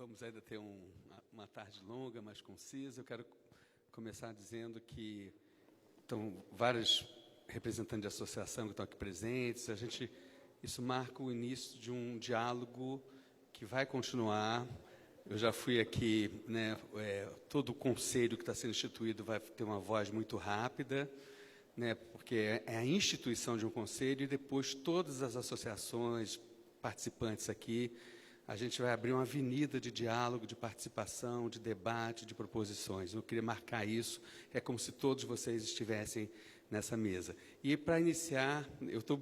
vamos ainda ter uma tarde longa, mais concisa. Eu quero começar dizendo que estão vários representantes de associação que estão aqui presentes. Isso marca o início de um diálogo que vai continuar. Eu já fui aqui, né, todo o conselho que está sendo instituído vai ter uma voz muito rápida, né, porque é a instituição de um conselho e depois todas as associações participantes aqui, a gente vai abrir uma avenida de diálogo, de participação, de debate, de proposições. Eu queria marcar isso, é como se todos vocês estivessem nessa mesa. E, para iniciar, eu estou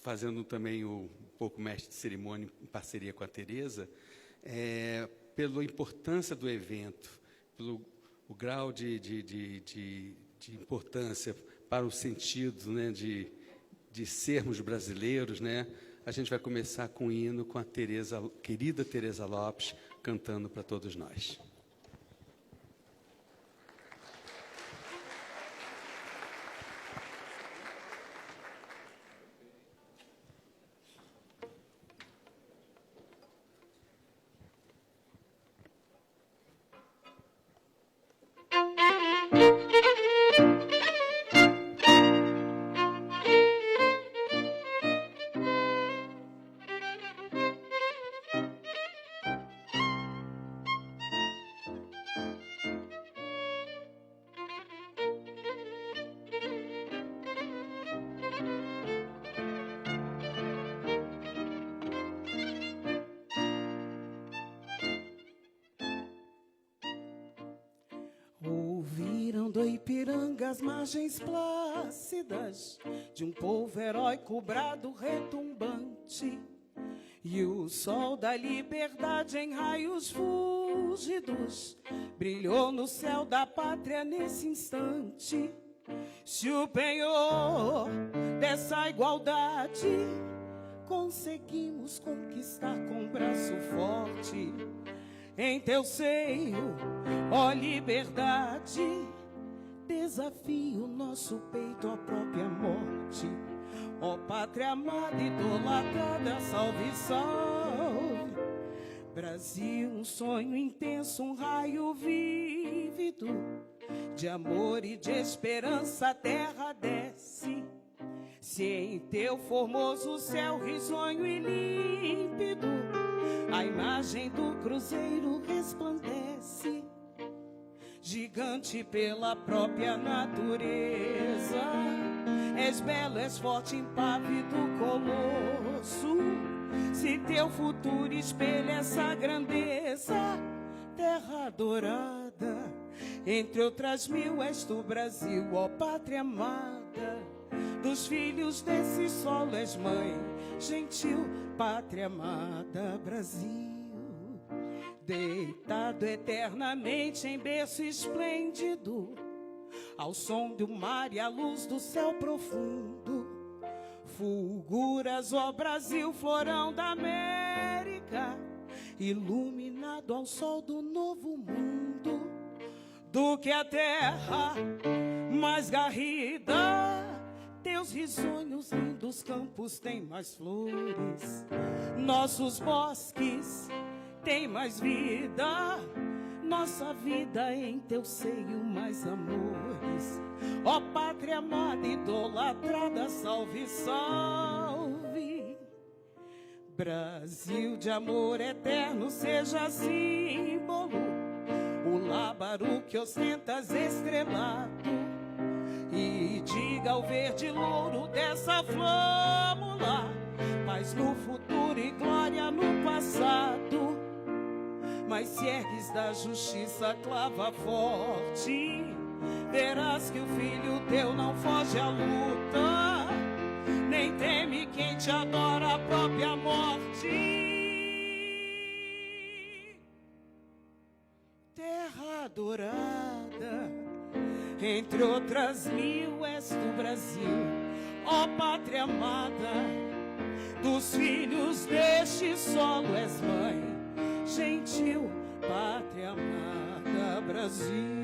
fazendo também um pouco mestre de cerimônia em parceria com a Tereza, pela importância do evento, pelo o grau de importância para o sentido, né, de sermos brasileiros, né? A gente vai começar com um hino com a querida Tereza Lopes, cantando para todos nós. Ouviram do Ipiranga as margens plácidas de um povo heróico brado retumbante, e o sol da liberdade em raios fúlgidos brilhou no céu da pátria nesse instante. Se o penhor dessa igualdade conseguimos conquistar com braço forte, em teu seio, ó liberdade, desafio nosso peito à própria morte. Ó pátria amada, idolatrada, salve, salve. Brasil, um sonho intenso, um raio vívido de amor e de esperança a terra desce. Se em teu formoso céu risonho e límpido a imagem do cruzeiro resplandece, gigante pela própria natureza, és belo, és forte, impávido colosso. Se teu futuro espelha essa grandeza, terra dourada, entre outras mil és tu, Brasil, ó pátria amada. Dos filhos desse solo és mãe, gentil, pátria amada, Brasil. Deitado eternamente em berço esplêndido, ao som do mar e à luz do céu profundo, fulguras, ó Brasil, florão da América, iluminado ao sol do novo mundo. Do que a terra mais garrida, teus risonhos lindos campos têm mais flores, nossos bosques têm mais vida, nossa vida em teu seio mais amores. Ó pátria amada, idolatrada, salve, salve. Brasil de amor eterno, seja símbolo, o lábaro que ostentas estrelado, e diga ao verde louro dessa flâmula, paz no futuro e glória no passado. Mas se ergues da justiça clava forte, verás que o filho teu não foge à luta, nem teme quem te adora a própria morte. Terra dourada, entre outras mil és do Brasil, ó pátria amada. Dos filhos deste solo és mãe, gentil, pátria amada, Brasil.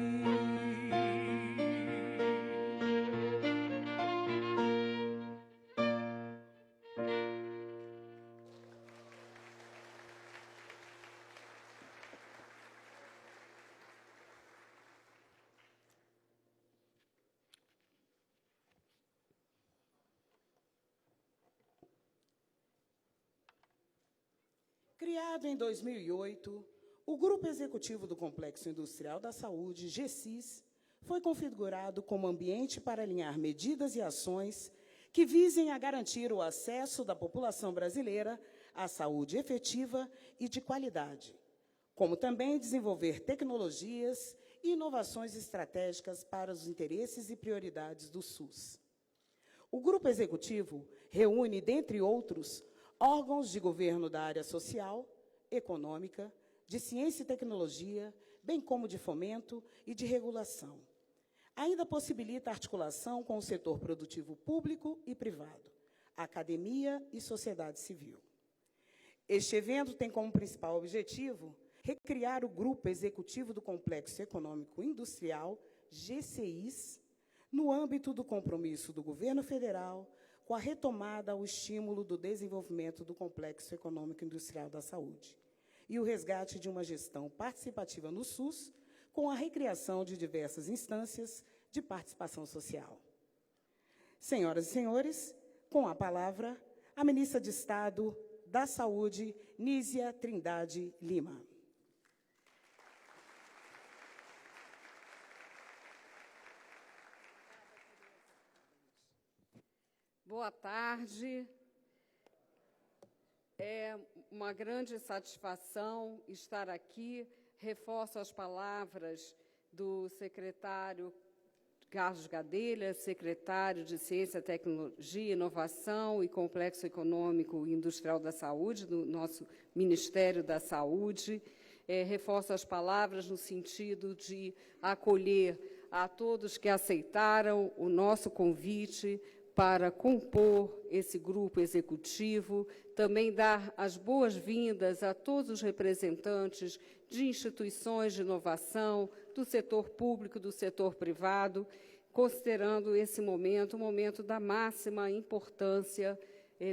Criado em 2008, o Grupo Executivo do Complexo Industrial da Saúde, GECIS, foi configurado como ambiente para alinhar medidas e ações que visem a garantir o acesso da população brasileira à saúde efetiva e de qualidade, como também desenvolver tecnologias e inovações estratégicas para os interesses e prioridades do SUS. O Grupo Executivo reúne, dentre outros, órgãos de governo da área social, econômica, de ciência e tecnologia, bem como de fomento e de regulação. Ainda possibilita a articulação com o setor produtivo público e privado, academia e sociedade civil. Este evento tem como principal objetivo recriar o Grupo Executivo do Complexo Econômico Industrial, GCIS, no âmbito do compromisso do governo federal com a retomada ao estímulo do desenvolvimento do Complexo Econômico Industrial da Saúde e o resgate de uma gestão participativa no SUS, com a recriação de diversas instâncias de participação social. Senhoras e senhores, com a palavra, a ministra de Estado da Saúde, Nízia Trindade Lima. Boa tarde. É uma grande satisfação estar aqui. Reforço as palavras do secretário Carlos Gadelha, secretário de Ciência, Tecnologia, Inovação e Complexo Econômico e Industrial da Saúde, do nosso Ministério da Saúde. Reforço as palavras no sentido de acolher a todos que aceitaram o nosso convite para compor esse grupo executivo, também dar as boas-vindas a todos os representantes de instituições de inovação, do setor público, do setor privado, considerando esse momento, um momento da máxima importância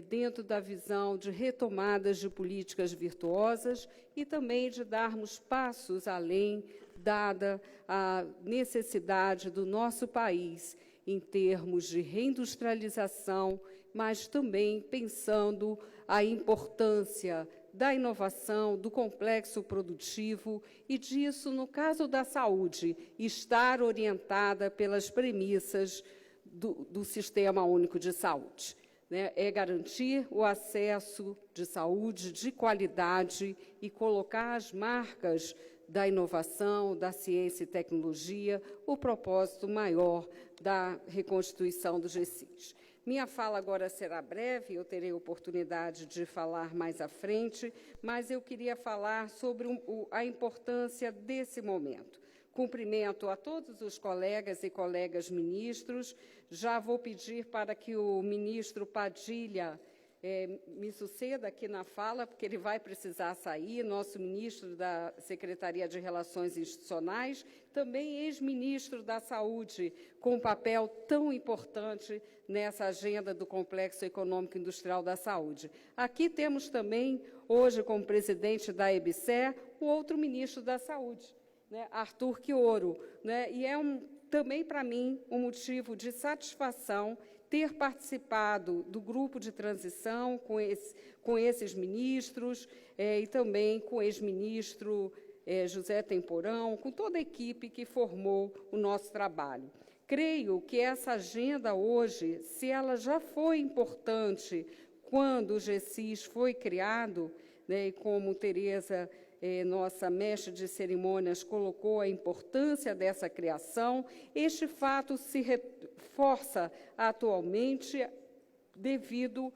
dentro da visão de retomadas de políticas virtuosas e também de darmos passos além, dada a necessidade do nosso país em termos de reindustrialização, mas também pensando a importância da inovação, do complexo produtivo e disso, no caso da saúde, estar orientada pelas premissas do Sistema Único de Saúde. É garantir o acesso de saúde de qualidade e colocar as marcas da inovação, da ciência e tecnologia, o propósito maior da reconstituição do GCIS. Minha fala agora será breve, eu terei oportunidade de falar mais à frente, mas eu queria falar sobre a importância desse momento. Cumprimento a todos os colegas e colegas ministros. Já vou pedir para que o ministro Padilha me suceda aqui na fala, porque ele vai precisar sair, nosso ministro da Secretaria de Relações Institucionais, também ex-ministro da Saúde, com um papel tão importante nessa agenda do Complexo Econômico Industrial da Saúde. Aqui temos também, hoje, como presidente da EBSER, o outro ministro da Saúde, Arthur Quioro, e é também, para mim, um motivo de satisfação ter participado do grupo de transição com esses ministros e também com o ex-ministro José Temporão, com toda a equipe que formou o nosso trabalho. Creio que essa agenda hoje, se ela já foi importante quando o GCIS foi criado, e como Tereza, nossa mestre de cerimônias, colocou a importância dessa criação, este fato se reforça atualmente devido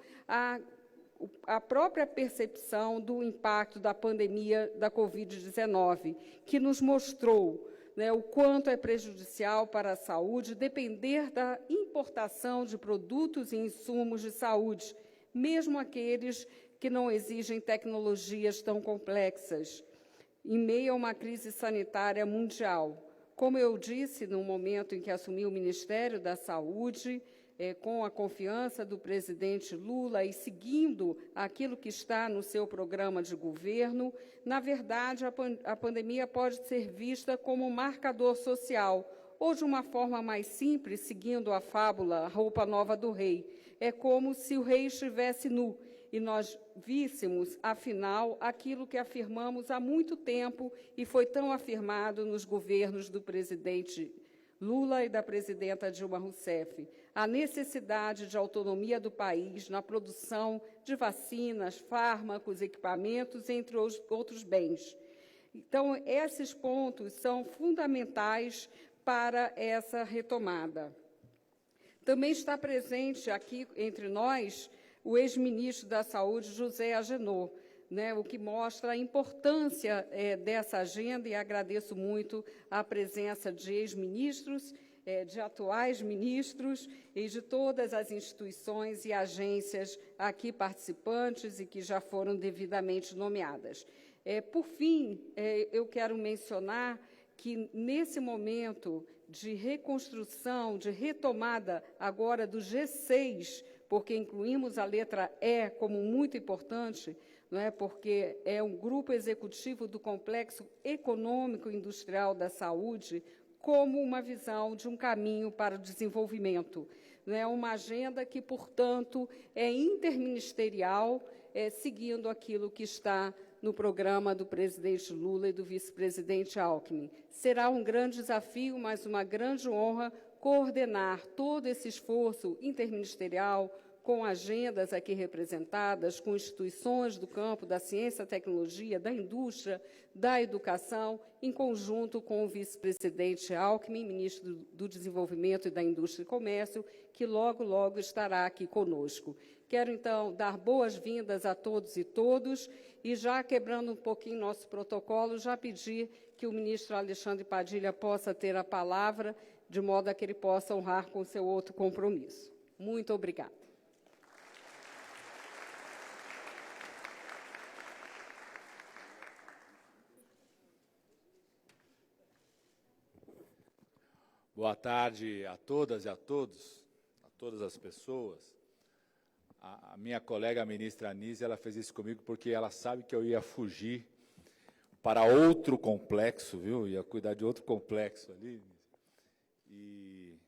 à própria percepção do impacto da pandemia da Covid-19, que nos mostrou o quanto é prejudicial para a saúde depender da importação de produtos e insumos de saúde, mesmo aqueles que não exigem tecnologias tão complexas, em meio a uma crise sanitária mundial. Como eu disse no momento em que assumi o Ministério da Saúde, com a confiança do presidente Lula e seguindo aquilo que está no seu programa de governo, na verdade, a pandemia pode ser vista como um marcador social, ou de uma forma mais simples, seguindo a fábula A Roupa Nova do Rei. É como se o rei estivesse nu e nós víssemos, afinal, aquilo que afirmamos há muito tempo e foi tão afirmado nos governos do presidente Lula e da presidenta Dilma Rousseff, a necessidade de autonomia do país na produção de vacinas, fármacos, equipamentos, entre outros bens. Então, esses pontos são fundamentais para essa retomada. Também está presente aqui entre nós o ex-ministro da Saúde, José Agenor, o que mostra a importância dessa agenda, e agradeço muito a presença de ex-ministros, de atuais ministros e de todas as instituições e agências aqui participantes e que já foram devidamente nomeadas. Por fim, eu quero mencionar que, nesse momento de reconstrução, de retomada agora do G6, porque incluímos a letra E como muito importante, porque é um grupo executivo do Complexo Econômico e Industrial da Saúde, como uma visão de um caminho para o desenvolvimento. Uma agenda que, portanto, é interministerial, seguindo aquilo que está no programa do presidente Lula e do vice-presidente Alckmin. Será um grande desafio, mas uma grande honra coordenar todo esse esforço interministerial, com agendas aqui representadas, com instituições do campo da ciência, tecnologia, da indústria, da educação, em conjunto com o vice-presidente Alckmin, ministro do Desenvolvimento e da Indústria e Comércio, que logo, logo estará aqui conosco. Quero, então, dar boas-vindas a todos e todas, e já quebrando um pouquinho nosso protocolo, já pedir que o ministro Alexandre Padilha possa ter a palavra, de modo a que ele possa honrar com seu outro compromisso. Muito obrigada. Boa tarde a todas e a todos, a todas as pessoas. A minha colega, a ministra Anísia, ela fez isso comigo porque ela sabe que eu ia fugir para outro complexo, viu? Ia cuidar de outro complexo ali. E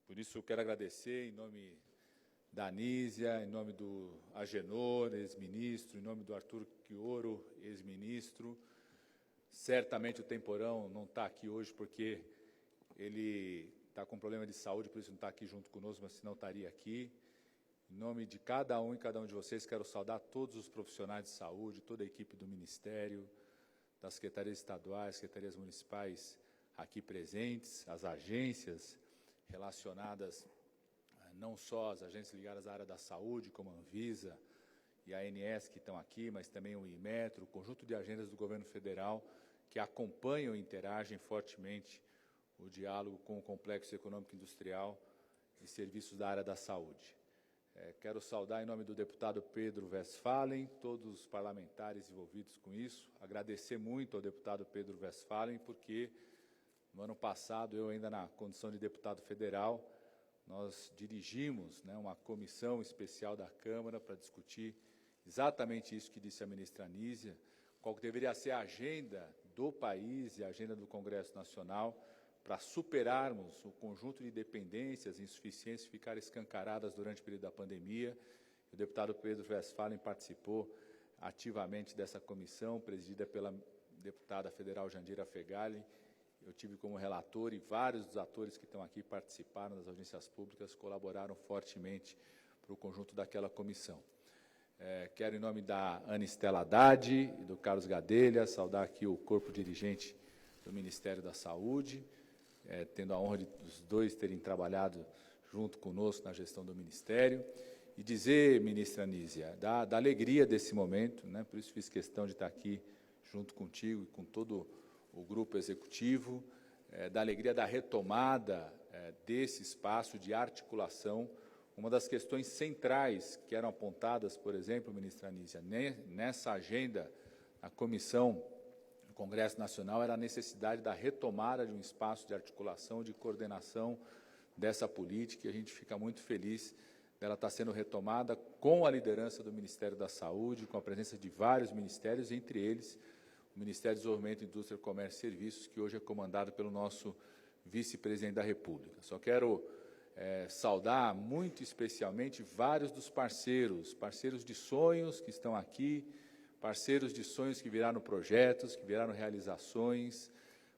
por isso eu quero agradecer em nome da Anísia, em nome do Agenor, ex-ministro, em nome do Arthur Quioro, ex-ministro. Certamente o Temporão não está aqui hoje porque ele está com problema de saúde, por isso não está aqui junto conosco, mas senão estaria aqui. Em nome de cada um e cada um de vocês, quero saudar todos os profissionais de saúde, toda a equipe do Ministério, das secretarias estaduais, secretarias municipais aqui presentes, as agências relacionadas, não só as agências ligadas à área da saúde, como a Anvisa e a ANS que estão aqui, mas também o Inmetro, o conjunto de agendas do governo federal que acompanham e interagem fortemente o diálogo com o Complexo Econômico Industrial e serviços da área da saúde. Quero saudar, em nome do deputado Pedro Westphalen, todos os parlamentares envolvidos com isso, agradecer muito ao deputado Pedro Westphalen, porque no ano passado, eu ainda na condição de deputado federal, nós dirigimos uma comissão especial da Câmara para discutir exatamente isso que disse a ministra Anísia, qual que deveria ser a agenda do país e a agenda do Congresso Nacional para superarmos o conjunto de dependências e insuficiências que ficaram escancaradas durante o período da pandemia. O deputado Pedro Westphalen participou ativamente dessa comissão, presidida pela deputada federal Jandira Fegali. Eu tive como relator e vários dos atores que estão aqui participaram das audiências públicas, colaboraram fortemente para o conjunto daquela comissão. Quero, em nome da Ana Estela Haddad e do Carlos Gadelha, saudar aqui o corpo dirigente do Ministério da Saúde, tendo a honra de os dois terem trabalhado junto conosco na gestão do Ministério, e dizer, ministra Anísia, da alegria desse momento, por isso fiz questão de estar aqui junto contigo e com todo o grupo executivo, da alegria da retomada desse espaço de articulação. Uma das questões centrais que eram apontadas, por exemplo, ministra Anísia, nessa agenda, a comissão do Congresso Nacional, era a necessidade da retomada de um espaço de articulação, de coordenação dessa política, e a gente fica muito feliz dela estar sendo retomada com a liderança do Ministério da Saúde, com a presença de vários ministérios, entre eles o Ministério do Desenvolvimento, Indústria, Comércio e Serviços, que hoje é comandado pelo nosso vice-presidente da República. Só quero saudar muito especialmente vários dos parceiros de sonhos que estão aqui, parceiros de sonhos que viraram projetos, que viraram realizações,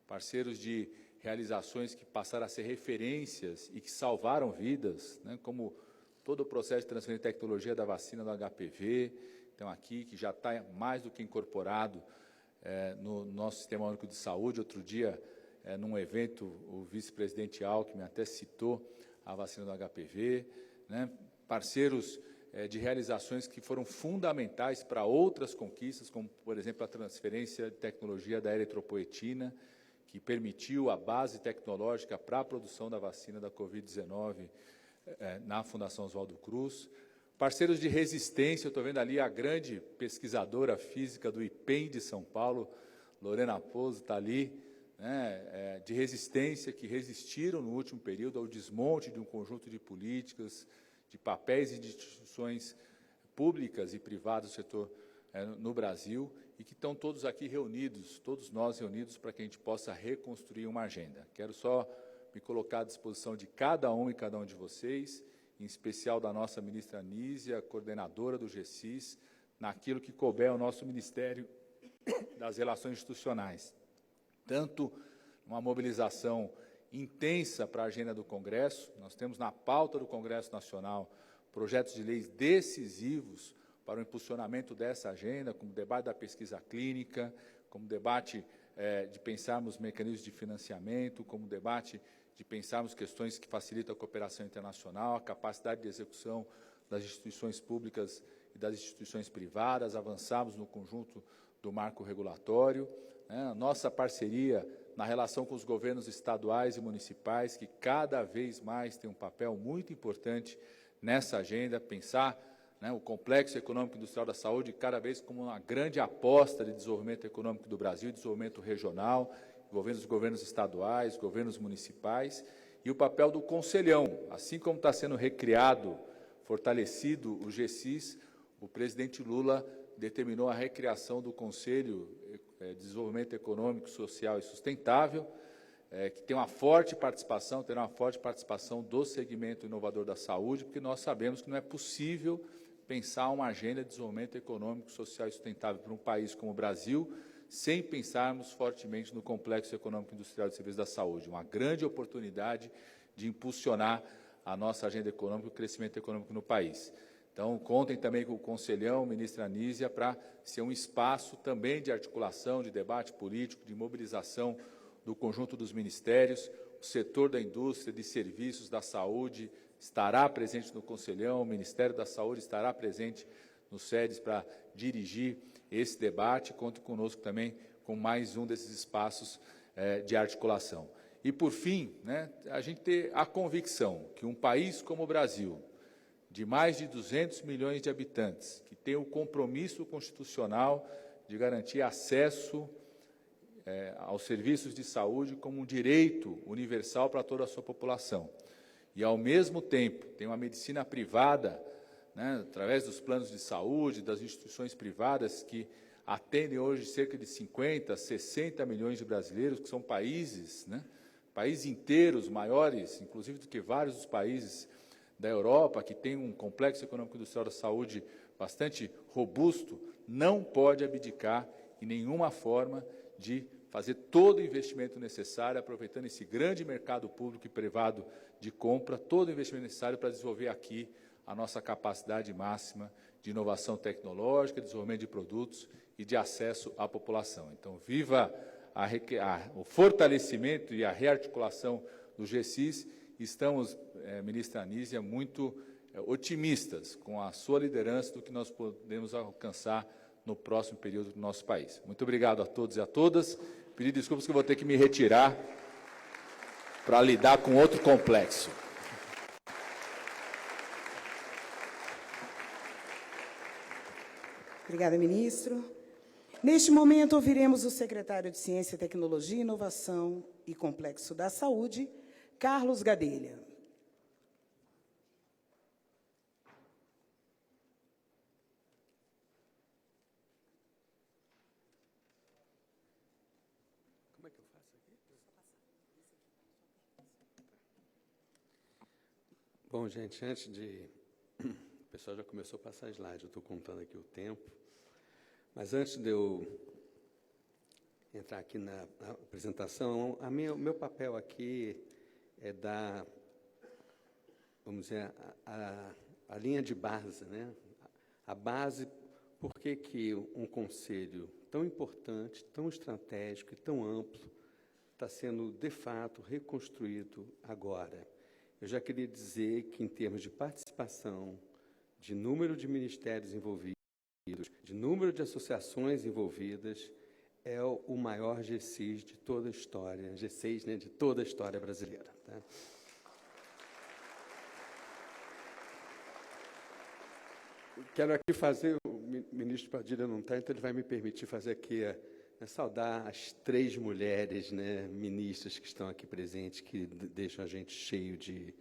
parceiros de realizações que passaram a ser referências e que salvaram vidas, né, como todo o processo de transferência de tecnologia da vacina do HPV, então aqui, que já está mais do que incorporado no nosso Sistema Único de Saúde. Outro dia, num evento, o vice-presidente Alckmin até citou a vacina do HPV, né, parceiros de realizações que foram fundamentais para outras conquistas, como, por exemplo, a transferência de tecnologia da eritropoetina, que permitiu a base tecnológica para a produção da vacina da Covid-19 na Fundação Oswaldo Cruz. Parceiros de resistência, eu estou vendo ali a grande pesquisadora física do IPEM de São Paulo, Lorena Pozzo, está ali, né, de resistência, que resistiram no último período ao desmonte de um conjunto de políticas, de papéis e de instituições públicas e privadas do setor no Brasil, e que estão todos aqui reunidos, todos nós reunidos, para que a gente possa reconstruir uma agenda. Quero só me colocar à disposição de cada um e cada um de vocês, em especial da nossa ministra Anísia, coordenadora do GECIS, naquilo que couber ao nosso Ministério das Relações Institucionais. Tanto uma mobilização intensa para a agenda do Congresso, nós temos na pauta do Congresso Nacional projetos de leis decisivos para o impulsionamento dessa agenda, como o debate da pesquisa clínica, como o debate de pensarmos mecanismos de financiamento, como o debate de pensarmos questões que facilitam a cooperação internacional, a capacidade de execução das instituições públicas e das instituições privadas, avançarmos no conjunto do marco regulatório, né, a nossa parceria na relação com os governos estaduais e municipais, que cada vez mais tem um papel muito importante nessa agenda, pensar, né, o complexo econômico industrial da saúde cada vez como uma grande aposta de desenvolvimento econômico do Brasil, desenvolvimento regional, envolvendo os governos estaduais, governos municipais, e o papel do Conselhão. Assim como está sendo recriado, fortalecido o GECIS, o presidente Lula determinou a recriação do Conselho de Desenvolvimento Econômico, Social e Sustentável, que tem uma forte participação, terá uma forte participação do segmento inovador da saúde, porque nós sabemos que não é possível pensar uma agenda de desenvolvimento econômico, social e sustentável para um país como o Brasil, sem pensarmos fortemente no complexo econômico industrial de serviços da saúde. Uma grande oportunidade de impulsionar a nossa agenda econômica e o crescimento econômico no país. Então, contem também com o Conselhão, ministra Anísia, para ser um espaço também de articulação, de debate político, de mobilização do conjunto dos ministérios. O setor da indústria, de serviços, da saúde, estará presente no Conselhão, o Ministério da Saúde estará presente nos SEDES para dirigir esse debate. Conte conosco também com mais um desses espaços de articulação. E, por fim, né, a gente ter a convicção que um país como o Brasil, de mais de 200 milhões de habitantes, que tem o compromisso constitucional de garantir acesso aos serviços de saúde como um direito universal para toda a sua população, e, ao mesmo tempo, tem uma medicina privada, né, através dos planos de saúde, das instituições privadas, que atendem hoje cerca de 50, 60 milhões de brasileiros, que são países, né, países inteiros, maiores, inclusive, do que vários dos países da Europa, que tem um complexo econômico industrial da saúde bastante robusto, não pode abdicar, em nenhuma forma, de fazer todo o investimento necessário, aproveitando esse grande mercado público e privado de compra, todo o investimento necessário para desenvolver aqui a nossa capacidade máxima de inovação tecnológica, de desenvolvimento de produtos e de acesso à população. Então, viva o fortalecimento e a rearticulação do GECIS. Estamos, ministra Anísia, muito otimistas com a sua liderança do que nós podemos alcançar no próximo período do nosso país. Muito obrigado a todos e a todas. Pedir desculpas que eu vou ter que me retirar para lidar com outro complexo. Obrigada, ministro. Neste momento, ouviremos o secretário de Ciência, Tecnologia, Inovação e Complexo da Saúde, Carlos Gadelha. Bom, gente, antes de... O pessoal já começou a passar slide, eu estou contando aqui o tempo. Mas antes de eu entrar aqui na apresentação, o meu papel aqui é dar, vamos dizer, a linha de base, né? A base, por que um conselho tão importante, tão estratégico e tão amplo está sendo, de fato, reconstruído agora. Eu já queria dizer que, em termos de participação, de número de ministérios envolvidos, de número de associações envolvidas, é o maior G6 de toda a história, G6, né, de toda a história brasileira. Tá? Quero aqui fazer, o ministro Padilha não está, então ele vai me permitir fazer aqui, saudar as 3 mulheres, né, ministras que estão aqui presentes, que deixam a gente cheio de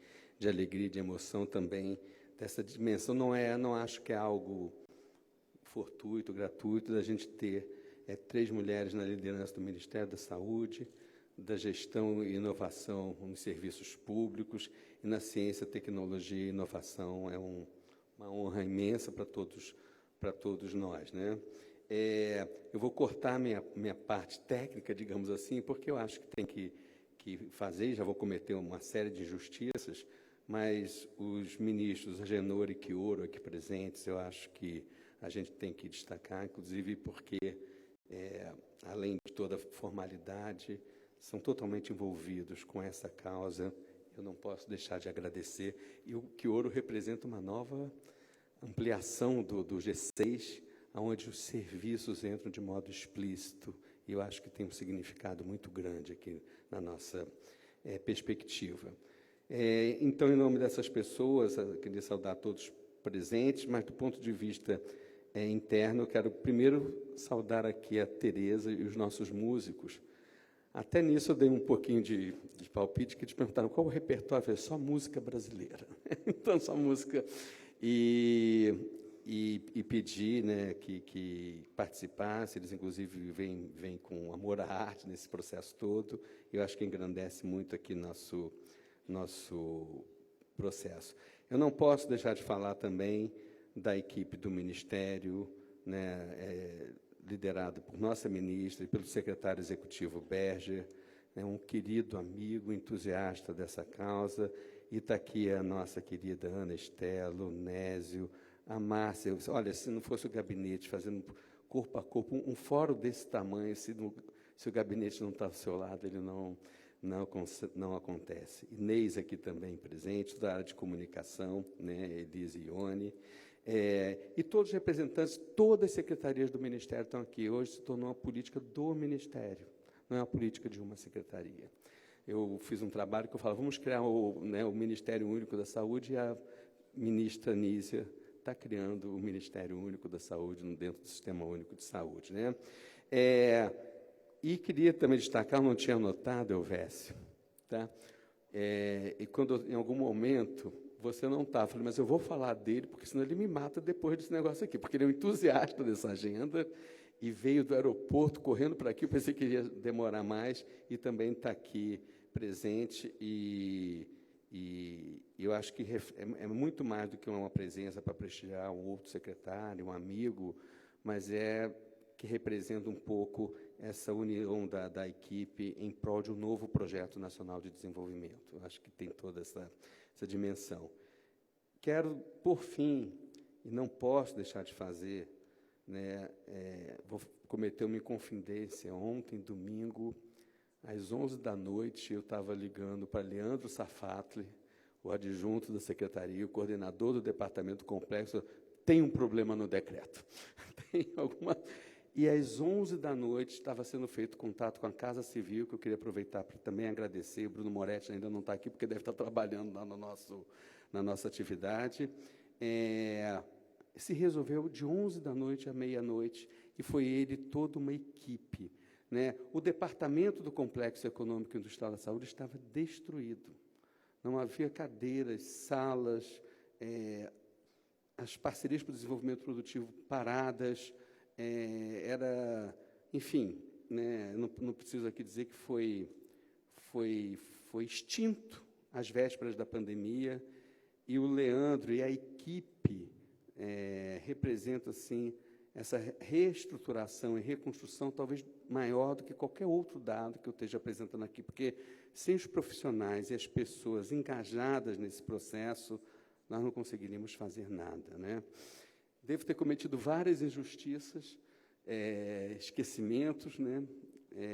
alegria, de emoção também, dessa dimensão. Não acho que é algo fortuito, gratuito, da gente ter 3 mulheres na liderança do Ministério da Saúde, da gestão e inovação nos serviços públicos e na ciência, tecnologia e inovação. É uma honra imensa para todos nós, né? Eu vou cortar minha parte técnica, digamos assim, porque eu acho que tem que fazer, e já vou cometer uma série de injustiças, mas os ministros Agenor e Quioro aqui presentes, eu acho que a gente tem que destacar, inclusive porque, além de toda a formalidade, são totalmente envolvidos com essa causa. Eu não posso deixar de agradecer. E o Quioro representa uma nova ampliação do G6, onde os serviços entram de modo explícito. E eu acho que tem um significado muito grande aqui na nossa perspectiva. Então, em nome dessas pessoas, eu queria saudar todos presentes, mas do ponto de vista interno, eu quero primeiro saudar aqui a Tereza e os nossos músicos. Até nisso eu dei um pouquinho de palpite, que eles perguntaram qual o repertório. Eu falei, só música brasileira. Então, só música. E pedi, né, que participasse. Eles, inclusive, vêm com amor à arte nesse processo todo. Eu acho que engrandece muito aqui nosso processo. Eu não posso deixar de falar também da equipe do Ministério, né, liderado por nossa ministra e pelo secretário executivo Berger, né, um querido amigo, entusiasta dessa causa, e está aqui a nossa querida Ana Estela, o Nésio, a Márcia. Olha, se não fosse o gabinete fazendo corpo a corpo, um fórum desse tamanho, se o gabinete não está ao seu lado, ele não acontece. Inês aqui também presente, da área de comunicação, né, Elise e Ione, e todos os representantes, todas as secretarias do Ministério estão aqui. Hoje se tornou uma política do Ministério, não é uma política de uma secretaria. Eu fiz um trabalho que eu falo, vamos criar o Ministério Único da Saúde, e a ministra Nízia está criando o Ministério Único da Saúde dentro do Sistema Único de Saúde, né? E queria também destacar, eu não tinha anotado, Elvésio, tá? E quando, em algum momento, você não está, eu falei, mas eu vou falar dele, porque senão ele me mata depois desse negócio aqui, porque ele é um entusiasta dessa agenda, e veio do aeroporto correndo para aqui, eu pensei que iria demorar mais, e também está aqui presente, e eu acho que é muito mais do que uma presença para prestigiar um outro secretário, um amigo, mas que representa um pouco essa união da equipe em prol de um novo projeto nacional de desenvolvimento. Eu acho que tem toda essa dimensão. Quero, por fim, e não posso deixar de fazer, né, vou cometer uma inconfidência. Ontem, domingo, às 11 da noite, eu estava ligando para Leandro Safatli, o adjunto da secretaria, o coordenador do departamento complexo, tem um problema no decreto. Tem alguma... E às 11 da noite estava sendo feito contato com a Casa Civil, que eu queria aproveitar para também agradecer. O Bruno Moretti ainda não está aqui, porque deve estar trabalhando lá na nossa atividade. Se resolveu de 11 da noite à meia-noite, e foi ele, toda uma equipe, né? O departamento do Complexo Econômico e Industrial da Saúde estava destruído. Não havia cadeiras, salas, as parcerias para o desenvolvimento produtivo paradas, enfim, né, não preciso aqui dizer que foi extinto às vésperas da pandemia, e o Leandro e a equipe representam, assim, essa reestruturação e reconstrução talvez maior do que qualquer outro dado que eu esteja apresentando aqui, porque sem os profissionais e as pessoas engajadas nesse processo, nós não conseguiríamos fazer nada, né? Devo ter cometido várias injustiças, esquecimentos, né?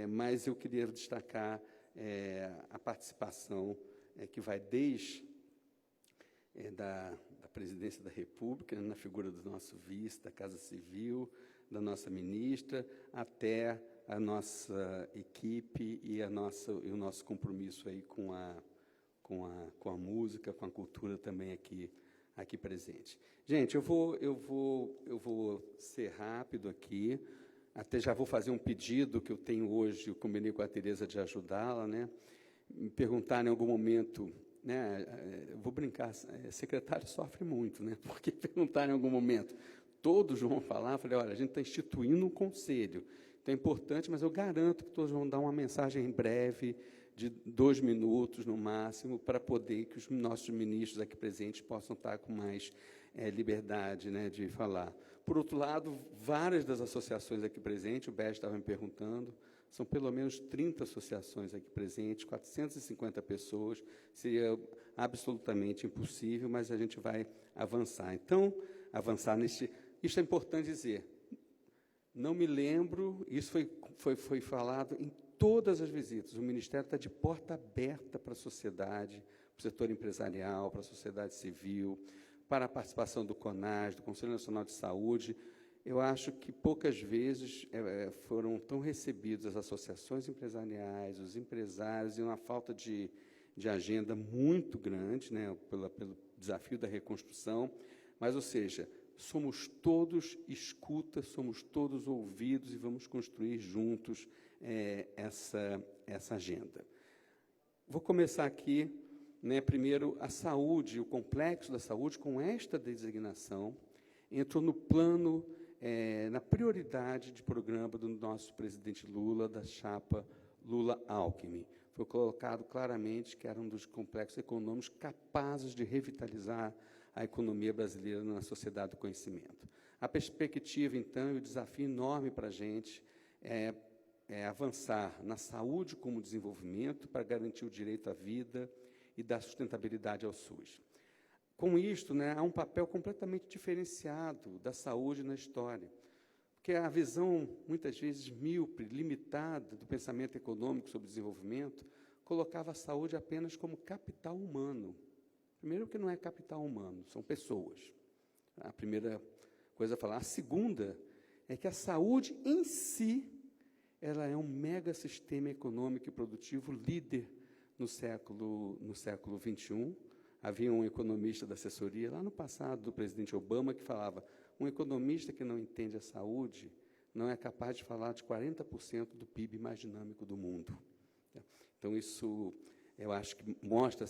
Mas eu queria destacar a participação que vai desde da Presidência da República, né, na figura do nosso vice, da Casa Civil, da nossa ministra, até a nossa equipe e o nosso compromisso aí com a música, com a cultura também aqui presente. Gente, eu vou ser rápido aqui, até já vou fazer um pedido que eu tenho hoje, eu combinei com a Tereza de ajudá-la, né? Me perguntar em algum momento, né, eu vou brincar, secretário sofre muito, né? Porque perguntar em algum momento, todos vão falar, eu falei, olha, a gente está instituindo um conselho, então é importante, mas eu garanto que todos vão dar uma mensagem em breve, de 2 minutos no máximo, para poder que os nossos ministros aqui presentes possam estar com mais liberdade, né, de falar. Por outro lado, várias das associações aqui presentes, o Bé estava me perguntando, são pelo menos 30 associações aqui presentes, 450 pessoas, seria absolutamente impossível, mas a gente vai avançar. Então, isso é importante dizer, não me lembro, isso foi falado em todas as visitas, o Ministério está de porta aberta para a sociedade, para o setor empresarial, para a sociedade civil, para a participação do CONAS, do Conselho Nacional de Saúde. Eu acho que poucas vezes foram tão recebidos as associações empresariais, os empresários, e uma falta de agenda muito grande, né, pelo desafio da reconstrução, mas, ou seja, somos todos escuta, somos todos ouvidos e vamos construir juntos essa agenda. Vou começar aqui, né, primeiro, a saúde, o complexo da saúde, com esta designação, entrou no plano, na prioridade de programa do nosso presidente Lula, da chapa Lula-Alckmin. Foi colocado claramente que era um dos complexos econômicos capazes de revitalizar a economia brasileira na sociedade do conhecimento. A perspectiva, então, e o desafio enorme para a gente é avançar na saúde como desenvolvimento para garantir o direito à vida e dar sustentabilidade ao SUS. Com isto, né, há um papel completamente diferenciado da saúde na história, porque a visão, muitas vezes, míope, limitada do pensamento econômico sobre desenvolvimento, colocava a saúde apenas como capital humano. Primeiro, que não é capital humano, são pessoas. A primeira coisa a falar. A segunda é que a saúde em si, ela é um mega sistema econômico e produtivo líder no século XXI. Havia um economista da assessoria, lá no passado, do presidente Obama, que falava, um economista que não entende a saúde não é capaz de falar de 40% do PIB mais dinâmico do mundo. Então, isso, eu acho que mostra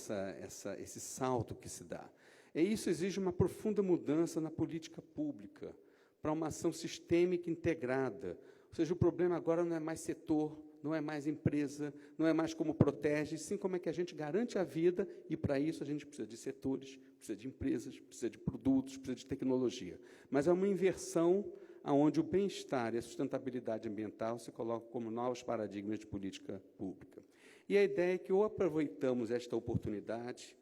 esse salto que se dá. E isso exige uma profunda mudança na política pública, para uma ação sistêmica integrada. Ou seja, o problema agora não é mais setor, não é mais empresa, não é mais como protege, sim como é que a gente garante a vida, e para isso a gente precisa de setores, precisa de empresas, precisa de produtos, precisa de tecnologia. Mas é uma inversão onde o bem-estar e a sustentabilidade ambiental se colocam como novos paradigmas de política pública. E a ideia é que ou aproveitamos esta oportunidade,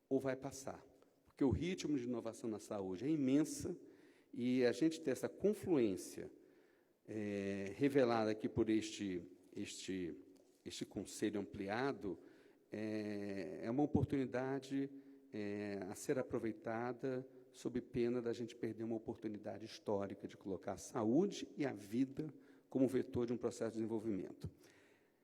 ou vai passar, porque o ritmo de inovação na saúde é imensa, e a gente ter essa confluência revelada aqui por este conselho ampliado, é uma oportunidade a ser aproveitada, sob pena da gente perder uma oportunidade histórica de colocar a saúde e a vida como vetor de um processo de desenvolvimento.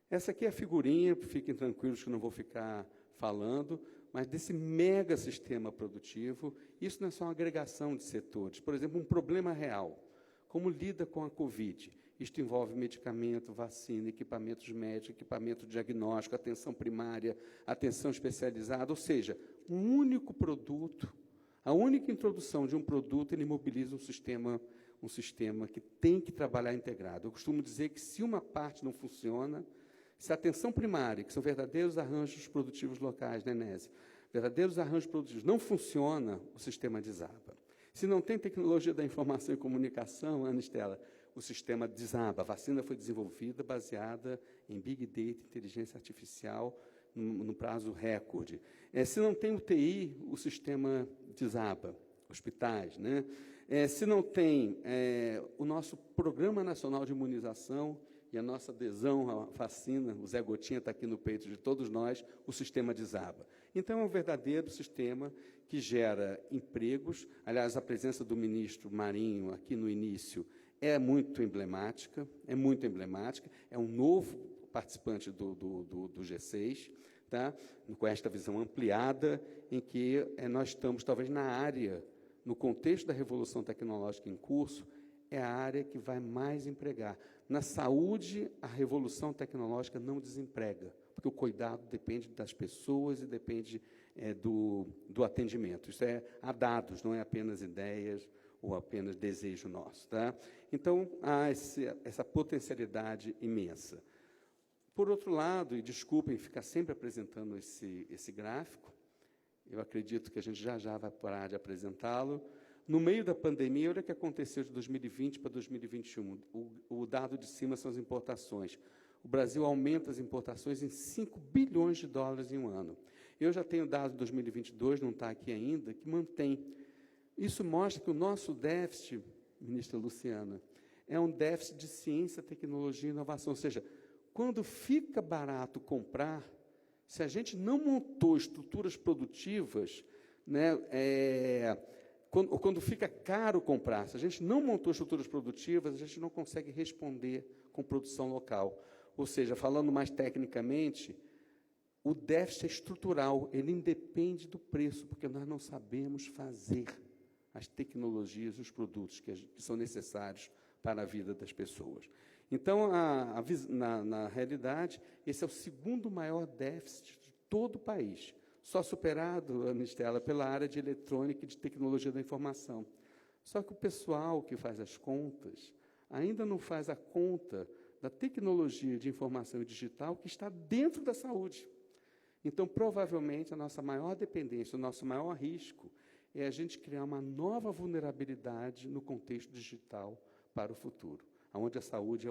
Essa aqui é a figurinha, fiquem tranquilos que não vou ficar falando, mas desse mega sistema produtivo. Isso não é só uma agregação de setores. Por exemplo, um problema real, como lida com a Covid. Isto envolve medicamento, vacina, equipamentos médicos, equipamento diagnóstico, atenção primária, atenção especializada, ou seja, um único produto, a única introdução de um produto, ele mobiliza um sistema que tem que trabalhar integrado. Eu costumo dizer que se uma parte não funciona, se a atenção primária, que são verdadeiros arranjos produtivos locais, né, Nézia, verdadeiros arranjos produtivos, não funciona, o sistema desaba. Se não tem tecnologia da informação e comunicação, Ana Estela, o sistema desaba. A vacina foi desenvolvida baseada em Big Data, inteligência artificial, no prazo recorde. Se não tem UTI, o sistema desaba. Hospitais, né? Se não tem o nosso Programa Nacional de Imunização e a nossa adesão à vacina, o Zé Gotinha está aqui no peito de todos nós, o sistema desaba. Então, é um verdadeiro sistema que gera empregos. Aliás, a presença do ministro Marinho aqui no início é muito emblemática, é um novo participante do G6, tá? Com esta visão ampliada, em que nós estamos, talvez, na área, no contexto da revolução tecnológica em curso, é a área que vai mais empregar. Na saúde, a revolução tecnológica não desemprega, porque o cuidado depende das pessoas e depende do atendimento. Isso há dados, não é apenas ideias ou apenas desejo nosso. Tá? Então, há essa potencialidade imensa. Por outro lado, e desculpem ficar sempre apresentando esse gráfico, eu acredito que a gente já vai parar de apresentá-lo. No meio da pandemia, olha o que aconteceu de 2020 para 2021. O dado de cima são as importações. O Brasil aumenta as importações em 5 bilhões de dólares em um ano. Eu já tenho dado de 2022, não está aqui ainda, que mantém. Isso mostra que o nosso déficit, ministra Luciana, é um déficit de ciência, tecnologia e inovação. Ou seja, quando fica barato comprar, se a gente não montou estruturas produtivas, né, quando fica caro comprar, se a gente não montou estruturas produtivas, a gente não consegue responder com produção local. Ou seja, falando mais tecnicamente, o déficit é estrutural, ele independe do preço, porque nós não sabemos fazer as tecnologias, os produtos que são necessários para a vida das pessoas. Então, na realidade, esse é o segundo maior déficit de todo o país, só superado, Ana Estela, pela área de eletrônica e de tecnologia da informação. Só que o pessoal que faz as contas ainda não faz a conta da tecnologia de informação e digital que está dentro da saúde. Então, provavelmente, a nossa maior dependência, o nosso maior risco é a gente criar uma nova vulnerabilidade no contexto digital para o futuro, onde a saúde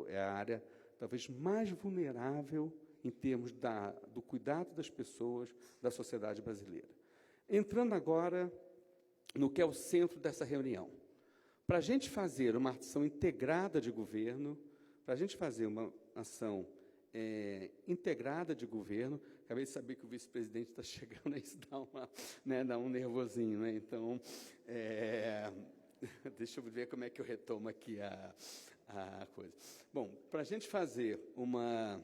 é a área talvez mais vulnerável em termos do cuidado das pessoas, da sociedade brasileira. Entrando agora no que é o centro dessa reunião. Para a gente fazer uma ação integrada de governo, para a gente fazer uma ação integrada de governo, acabei de saber que o vice-presidente está chegando, isso dá um nervosinho, né? Então, deixa eu ver como é que eu retomo aqui a coisa. Bom, para a gente fazer uma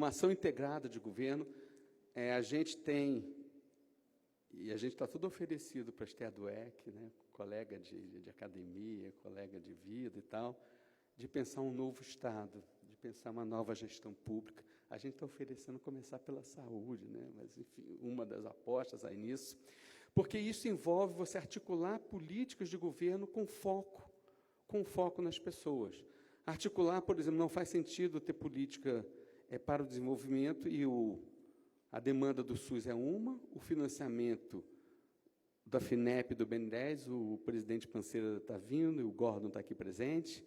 ação integrada de governo, a gente tem, e a gente está tudo oferecido para a Esther Dweck, né, colega de academia, colega de vida e tal, de pensar um novo Estado, de pensar uma nova gestão pública. A gente está oferecendo começar pela saúde, né, mas, enfim, uma das apostas aí nisso, porque isso envolve você articular políticas de governo com foco nas pessoas. Articular, por exemplo, não faz sentido ter política para o desenvolvimento e a demanda do SUS é uma, o financiamento da FINEP e do BN10, o presidente Panceira está vindo e o Gordon está aqui presente,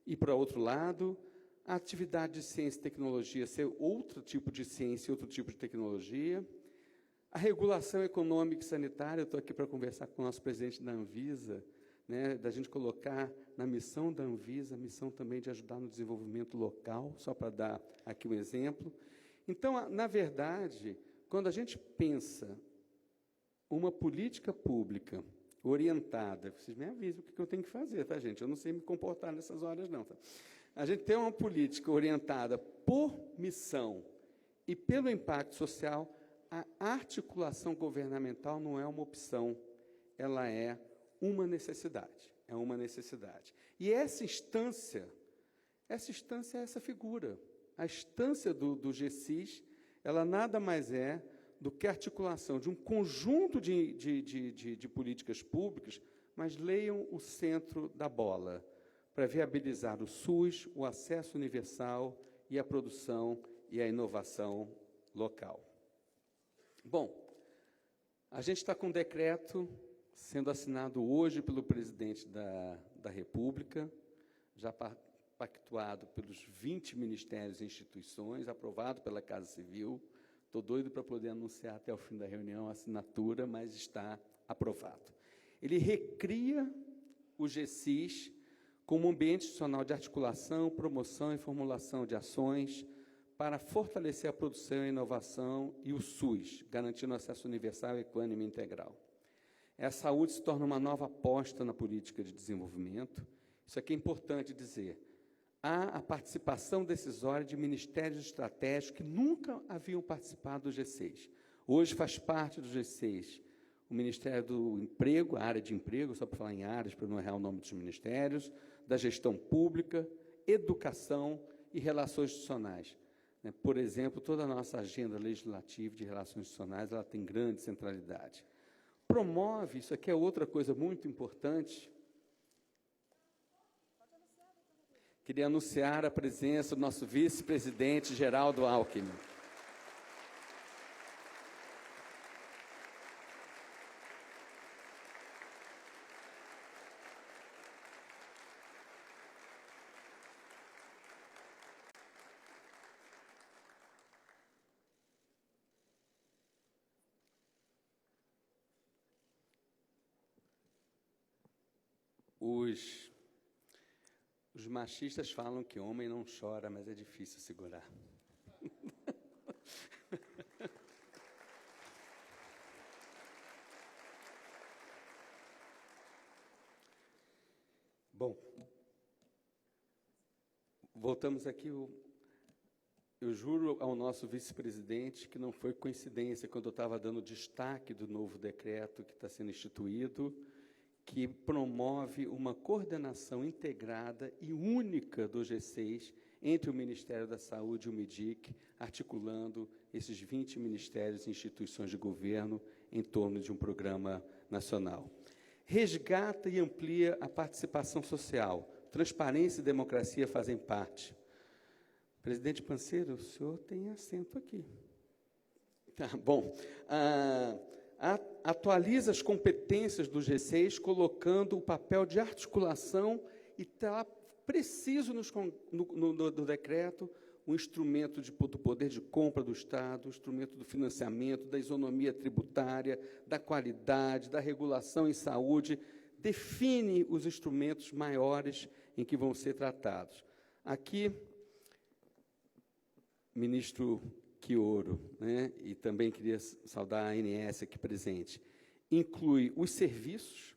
e, para outro lado, a atividade de ciência e tecnologia ser outro tipo de ciência e outro tipo de tecnologia, a regulação econômica e sanitária, eu estou aqui para conversar com o nosso presidente da Anvisa, né, da gente colocar na missão da Anvisa, a missão também de ajudar no desenvolvimento local, só para dar aqui um exemplo. Então, na verdade, quando a gente pensa uma política pública orientada, vocês me avisam o que eu tenho que fazer, tá, gente? Eu não sei me comportar nessas horas, não. Tá? A gente tem uma política orientada por missão e pelo impacto social, a articulação governamental não é uma opção, ela é uma necessidade, E essa instância é essa figura. A instância do G6, ela nada mais é do que a articulação de um conjunto de políticas públicas, mas leiam o centro da bola, para viabilizar o SUS, o acesso universal e a produção e a inovação local. Bom, A gente está com um decreto sendo assinado hoje pelo presidente da República, já pactuado pelos 20 ministérios e instituições, aprovado pela Casa Civil. Estou doido para poder anunciar até o fim da reunião a assinatura, mas está aprovado. Ele recria o GSIS como um ambiente institucional de articulação, promoção e formulação de ações para fortalecer a produção e a inovação e o SUS, garantindo acesso universal, equânime e integral. A saúde se torna uma nova aposta na política de desenvolvimento. Isso aqui é importante dizer. Há a participação decisória de ministérios estratégicos que nunca haviam participado do G6. Hoje faz parte do G6 o Ministério do Emprego, a área de emprego, só para falar em áreas, para não errar o nome dos ministérios, da gestão pública, educação e relações institucionais. Por exemplo, toda a nossa agenda legislativa de relações institucionais, ela tem grande centralidade. Promove, isso aqui é outra coisa muito importante. Queria anunciar a presença do nosso vice-presidente, Geraldo Alckmin. Os machistas falam que homem não chora, mas é difícil segurar. Bom, voltamos aqui. Eu juro ao nosso vice-presidente que não foi coincidência quando eu estava dando destaque do novo decreto que está sendo instituído, que promove uma coordenação integrada e única do G6 entre o Ministério da Saúde e o MIDIC, articulando esses 20 ministérios e instituições de governo em torno de um programa nacional. Resgata e amplia a participação social. Transparência e democracia fazem parte. Presidente Panceiro, o senhor tem assento aqui. Tá bom. Atualiza as competências do G6, colocando o papel de articulação e está preciso no decreto o instrumento do poder de compra do Estado, o instrumento do financiamento, da isonomia tributária, da qualidade, da regulação em saúde, define os instrumentos maiores em que vão ser tratados. Aqui, ministro Quioro, né, e também queria saudar a ANS aqui presente, inclui os serviços.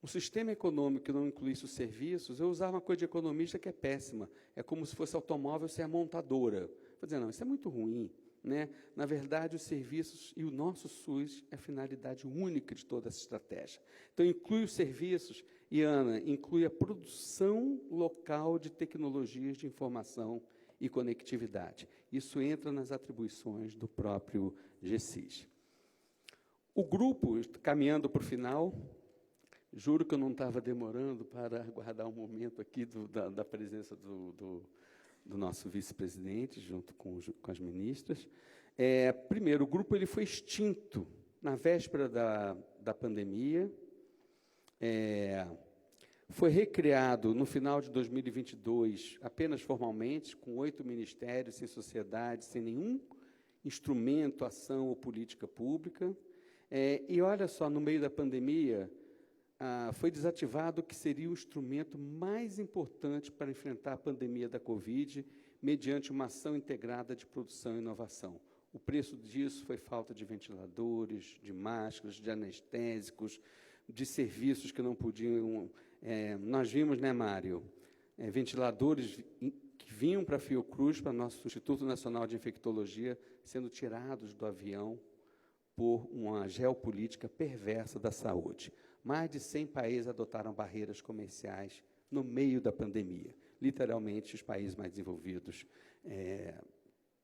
O sistema econômico que não incluísse os serviços, eu usava uma coisa de economista que é péssima, é como se fosse automóvel ser a montadora. Vou dizer, não, isso é muito ruim, né? Na verdade, os serviços e o nosso SUS é a finalidade única de toda essa estratégia. Então, inclui os serviços e, Ana, inclui a produção local de tecnologias de informação e conectividade. Isso entra nas atribuições do próprio GSIS. O grupo, caminhando para o final, juro que eu não estava demorando para aguardar um momento aqui da presença do nosso vice-presidente, junto com as ministras. Primeiro, o grupo ele foi extinto na véspera da pandemia, foi recriado no final de 2022, apenas formalmente, com 8 ministérios, sem sociedade, sem nenhum instrumento, ação ou política pública. E olha só, no meio da pandemia, foi desativado o que seria o instrumento mais importante para enfrentar a pandemia da Covid, mediante uma ação integrada de produção e inovação. O preço disso foi falta de ventiladores, de máscaras, de anestésicos, de serviços que não podiam... nós vimos, né, Mário, ventiladores que vinham para a Fiocruz, para o nosso Instituto Nacional de Infectologia, sendo tirados do avião por uma geopolítica perversa da saúde. Mais de 100 países adotaram barreiras comerciais no meio da pandemia. Literalmente, os países mais desenvolvidos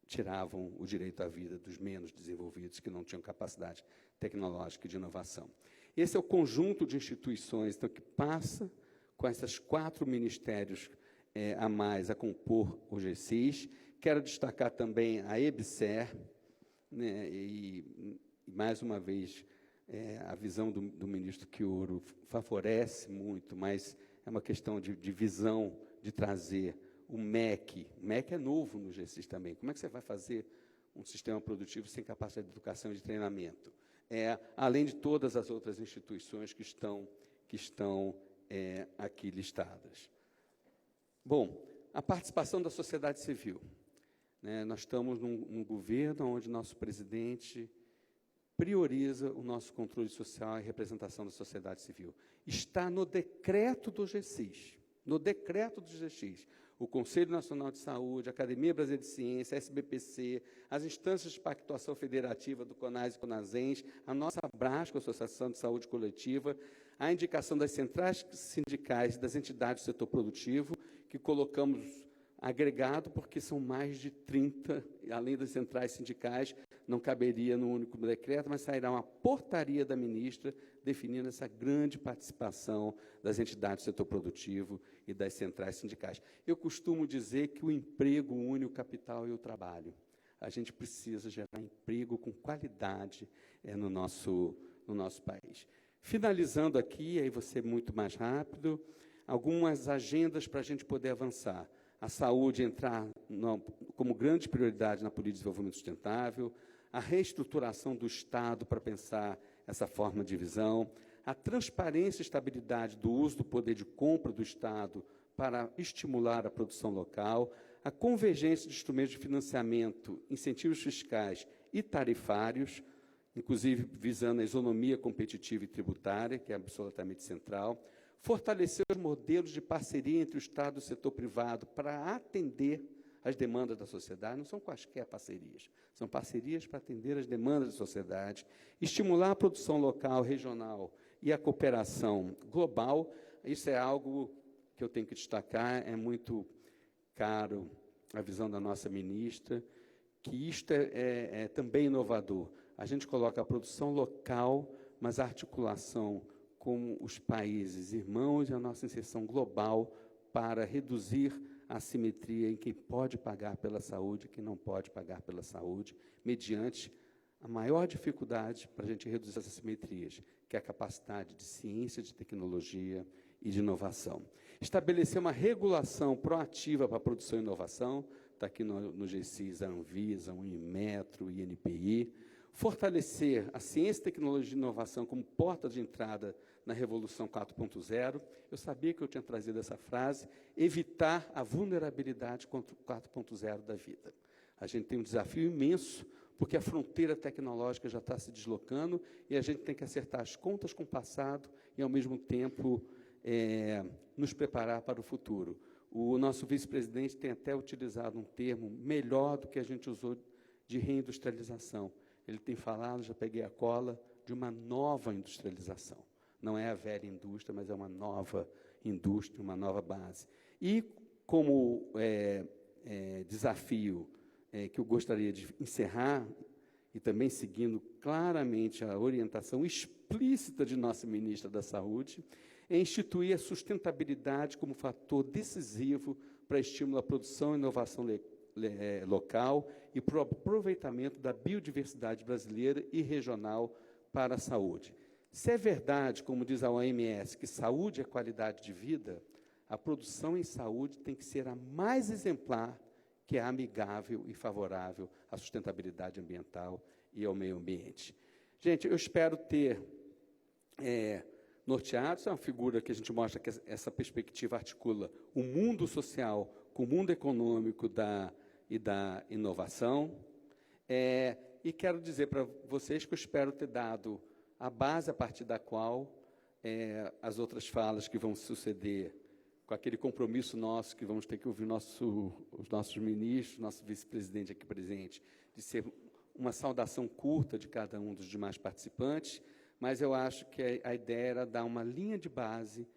tiravam o direito à vida dos menos desenvolvidos, que não tinham capacidade tecnológica e de inovação. Esse é o conjunto de instituições então, que passa com esses 4 ministérios a mais a compor o GSIS. Quero destacar também a EBSER, né, e mais uma vez, a visão do ministro Quioro favorece muito, mas é uma questão de visão, de trazer o MEC. O MEC é novo no GECIS também. Como é que você vai fazer um sistema produtivo sem capacidade de educação e de treinamento? Além de todas as outras instituições que estão aqui listadas. Bom, a participação da sociedade civil. Nós estamos num governo onde nosso presidente prioriza o nosso controle social e representação da sociedade civil. Está no decreto do GECIS. No decreto do GECIS. O Conselho Nacional de Saúde, a Academia Brasileira de Ciência, a SBPC, as instâncias de pactuação federativa do CONAS e CONASENS, a nossa Abrasco, Associação de Saúde Coletiva, a indicação das centrais sindicais e das entidades do setor produtivo, que colocamos agregado, porque são mais de 30, além das centrais sindicais, não caberia no único decreto, mas sairá uma portaria da ministra definindo essa grande participação das entidades do setor produtivo e das centrais sindicais. Eu costumo dizer que o emprego une o capital e o trabalho. A gente precisa gerar emprego com qualidade no nosso país. Finalizando aqui, aí você muito mais rápido, algumas agendas para a gente poder avançar. A saúde entrar como grande prioridade na política de desenvolvimento sustentável, a reestruturação do Estado para pensar essa forma de visão, a transparência e estabilidade do uso do poder de compra do Estado para estimular a produção local, a convergência de instrumentos de financiamento, incentivos fiscais e tarifários, inclusive visando a isonomia competitiva e tributária, que é absolutamente central, fortalecer os modelos de parceria entre o Estado e o setor privado para atender as demandas da sociedade, não são quaisquer parcerias, são parcerias para atender as demandas da sociedade, estimular a produção local, regional e a cooperação global. Isso é algo que eu tenho que destacar, é muito caro a visão da nossa ministra, que isto é também inovador. A gente coloca a produção local, mas a articulação com os países irmãos e a nossa inserção global para reduzir a assimetria em quem pode pagar pela saúde e quem não pode pagar pela saúde, mediante a maior dificuldade para a gente reduzir as assimetrias, que é a capacidade de ciência, de tecnologia e de inovação. Estabelecer uma regulação proativa para a produção e inovação, está aqui no GECIS, a Anvisa, o Inmetro, o INPI. Fortalecer a ciência, tecnologia e inovação como porta de entrada na Revolução 4.0. Eu sabia que eu tinha trazido essa frase, evitar a vulnerabilidade contra o 4.0 da vida. A gente tem um desafio imenso, porque a fronteira tecnológica já está se deslocando e a gente tem que acertar as contas com o passado e, ao mesmo tempo, nos preparar para o futuro. O nosso vice-presidente tem até utilizado um termo melhor do que a gente usou de reindustrialização. Ele tem falado, já peguei a cola, de uma nova industrialização. Não é a velha indústria, mas é uma nova indústria, uma nova base. E, como desafio que eu gostaria de encerrar, e também seguindo claramente a orientação explícita de nossa ministra da Saúde, é instituir a sustentabilidade como fator decisivo para estímulo à produção e inovação local e para o aproveitamento da biodiversidade brasileira e regional para a saúde. Se é verdade, como diz a OMS, que saúde é qualidade de vida, a produção em saúde tem que ser a mais exemplar, que é amigável e favorável à sustentabilidade ambiental e ao meio ambiente. Gente, eu espero ter norteado, isso é uma figura que a gente mostra que essa perspectiva articula o mundo social com o mundo econômico e da inovação. E quero dizer para vocês que eu espero ter dado a base a partir da qual as outras falas que vão suceder, com aquele compromisso nosso que vamos ter que ouvir os nossos ministros, nosso vice-presidente aqui presente, de ser uma saudação curta de cada um dos demais participantes, mas eu acho que a ideia era dar uma linha de base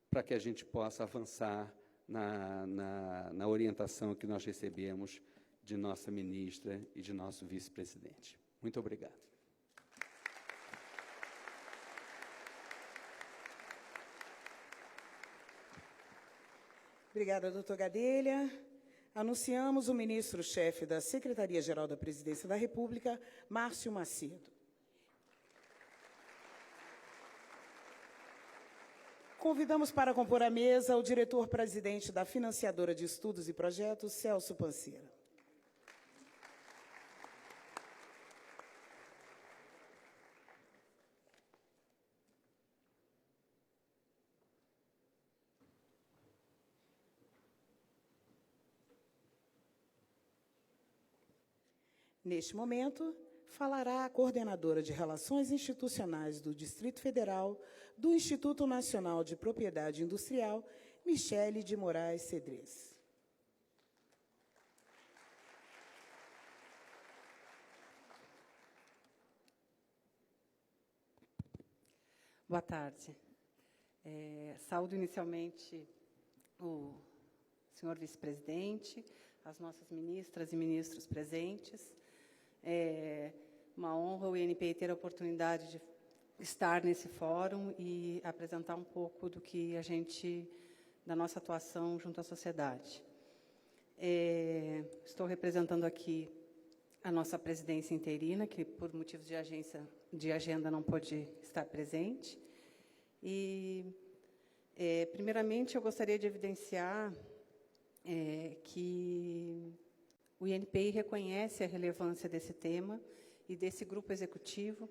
para que a gente possa avançar na orientação que nós recebemos de nossa ministra e de nosso vice-presidente. Muito obrigado. Obrigada, doutor Gadelha. Anunciamos o ministro-chefe da Secretaria-Geral da Presidência da República, Márcio Macedo. Convidamos para compor a mesa o diretor-presidente da Financiadora de Estudos e Projetos, Celso Panceira. Neste momento, falará a coordenadora de Relações Institucionais do Distrito Federal do Instituto Nacional de Propriedade Industrial, Michele de Moraes Cedrez. Boa tarde. Saúdo inicialmente o senhor vice-presidente, as nossas ministras e ministros presentes. É uma honra o INPI ter a oportunidade de estar nesse fórum e apresentar um pouco da nossa atuação junto à sociedade. Estou representando aqui a nossa presidência interina, que por motivos de agenda não pôde estar presente. E, primeiramente, eu gostaria de evidenciar que o INPI reconhece a relevância desse tema e desse grupo executivo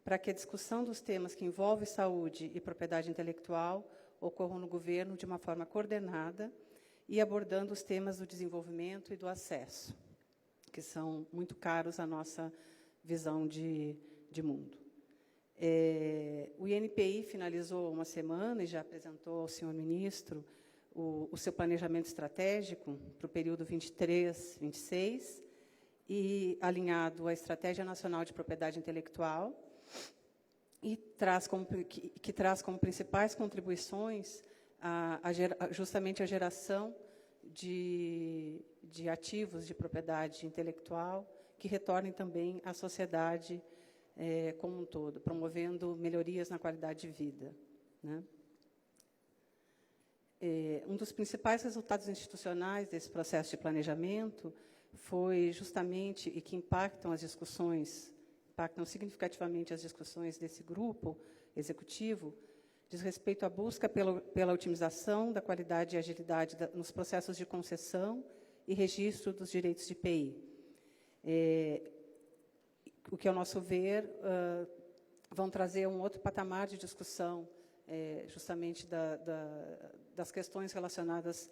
para que a discussão dos temas que envolvem saúde e propriedade intelectual ocorram no governo de uma forma coordenada e abordando os temas do desenvolvimento e do acesso, que são muito caros à nossa visão de mundo. O INPI finalizou uma semana e já apresentou ao senhor ministro o seu planejamento estratégico para o período 23-26 e alinhado à Estratégia Nacional de Propriedade Intelectual e que traz como principais contribuições justamente a geração de ativos de propriedade intelectual que retornem também à sociedade como um todo, promovendo melhorias na qualidade de vida, né? Um dos principais resultados institucionais desse processo de planejamento foi justamente, e que impactam significativamente as discussões desse grupo executivo, diz respeito à busca pela otimização da qualidade e agilidade nos processos de concessão e registro dos direitos de IPI. O que, ao nosso ver, vão trazer um outro patamar de discussão, justamente das questões relacionadas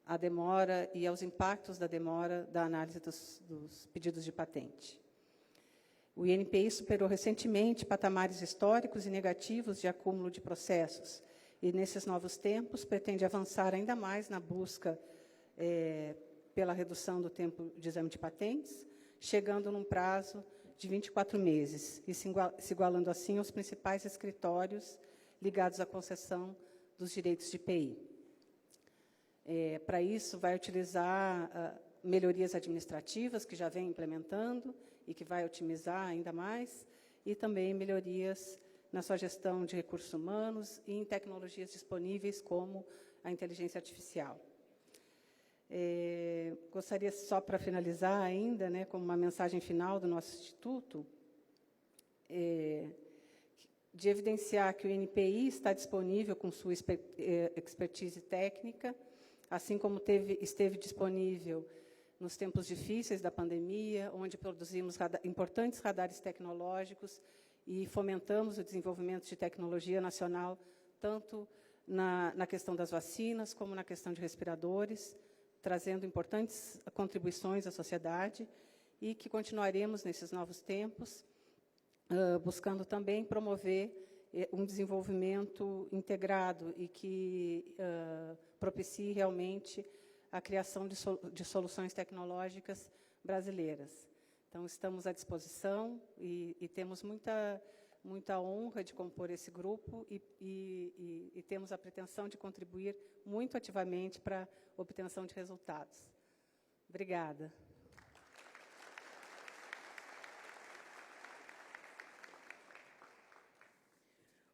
à demora e aos impactos da demora da análise dos pedidos de patente. O INPI superou recentemente patamares históricos e negativos de acúmulo de processos e, nesses novos tempos, pretende avançar ainda mais na busca pela redução do tempo de exame de patentes, chegando num prazo de 24 meses e se igualando, assim, aos principais escritórios ligados à concessão dos direitos de IPI. Para isso, vai utilizar melhorias administrativas, que já vem implementando e que vai otimizar ainda mais, e também melhorias na sua gestão de recursos humanos e em tecnologias disponíveis, como a inteligência artificial. Gostaria, só para finalizar ainda, né, como uma mensagem final do nosso Instituto, de evidenciar que o INPI está disponível com sua expertise técnica, assim como esteve disponível nos tempos difíceis da pandemia, onde produzimos importantes radares tecnológicos e fomentamos o desenvolvimento de tecnologia nacional, tanto na questão das vacinas, como na questão de respiradores, trazendo importantes contribuições à sociedade, e que continuaremos, nesses novos tempos, buscando também promover um desenvolvimento integrado e que propicie realmente a criação de soluções tecnológicas brasileiras. Então, estamos à disposição e temos muita honra de compor esse grupo e temos a pretensão de contribuir muito ativamente para a obtenção de resultados. Obrigada.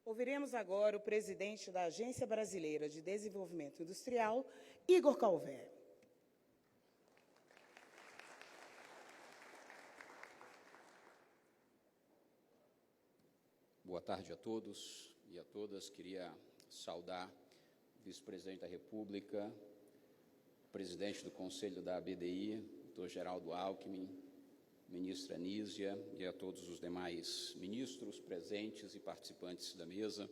Ouviremos agora o presidente da Agência Brasileira de Desenvolvimento Industrial, Igor Calvé. Boa tarde a todos e a todas. Queria saudar o vice-presidente da República, o presidente do Conselho da ABDI, doutor Geraldo Alckmin, ministra Anísia e a todos os demais ministros presentes e participantes da mesa.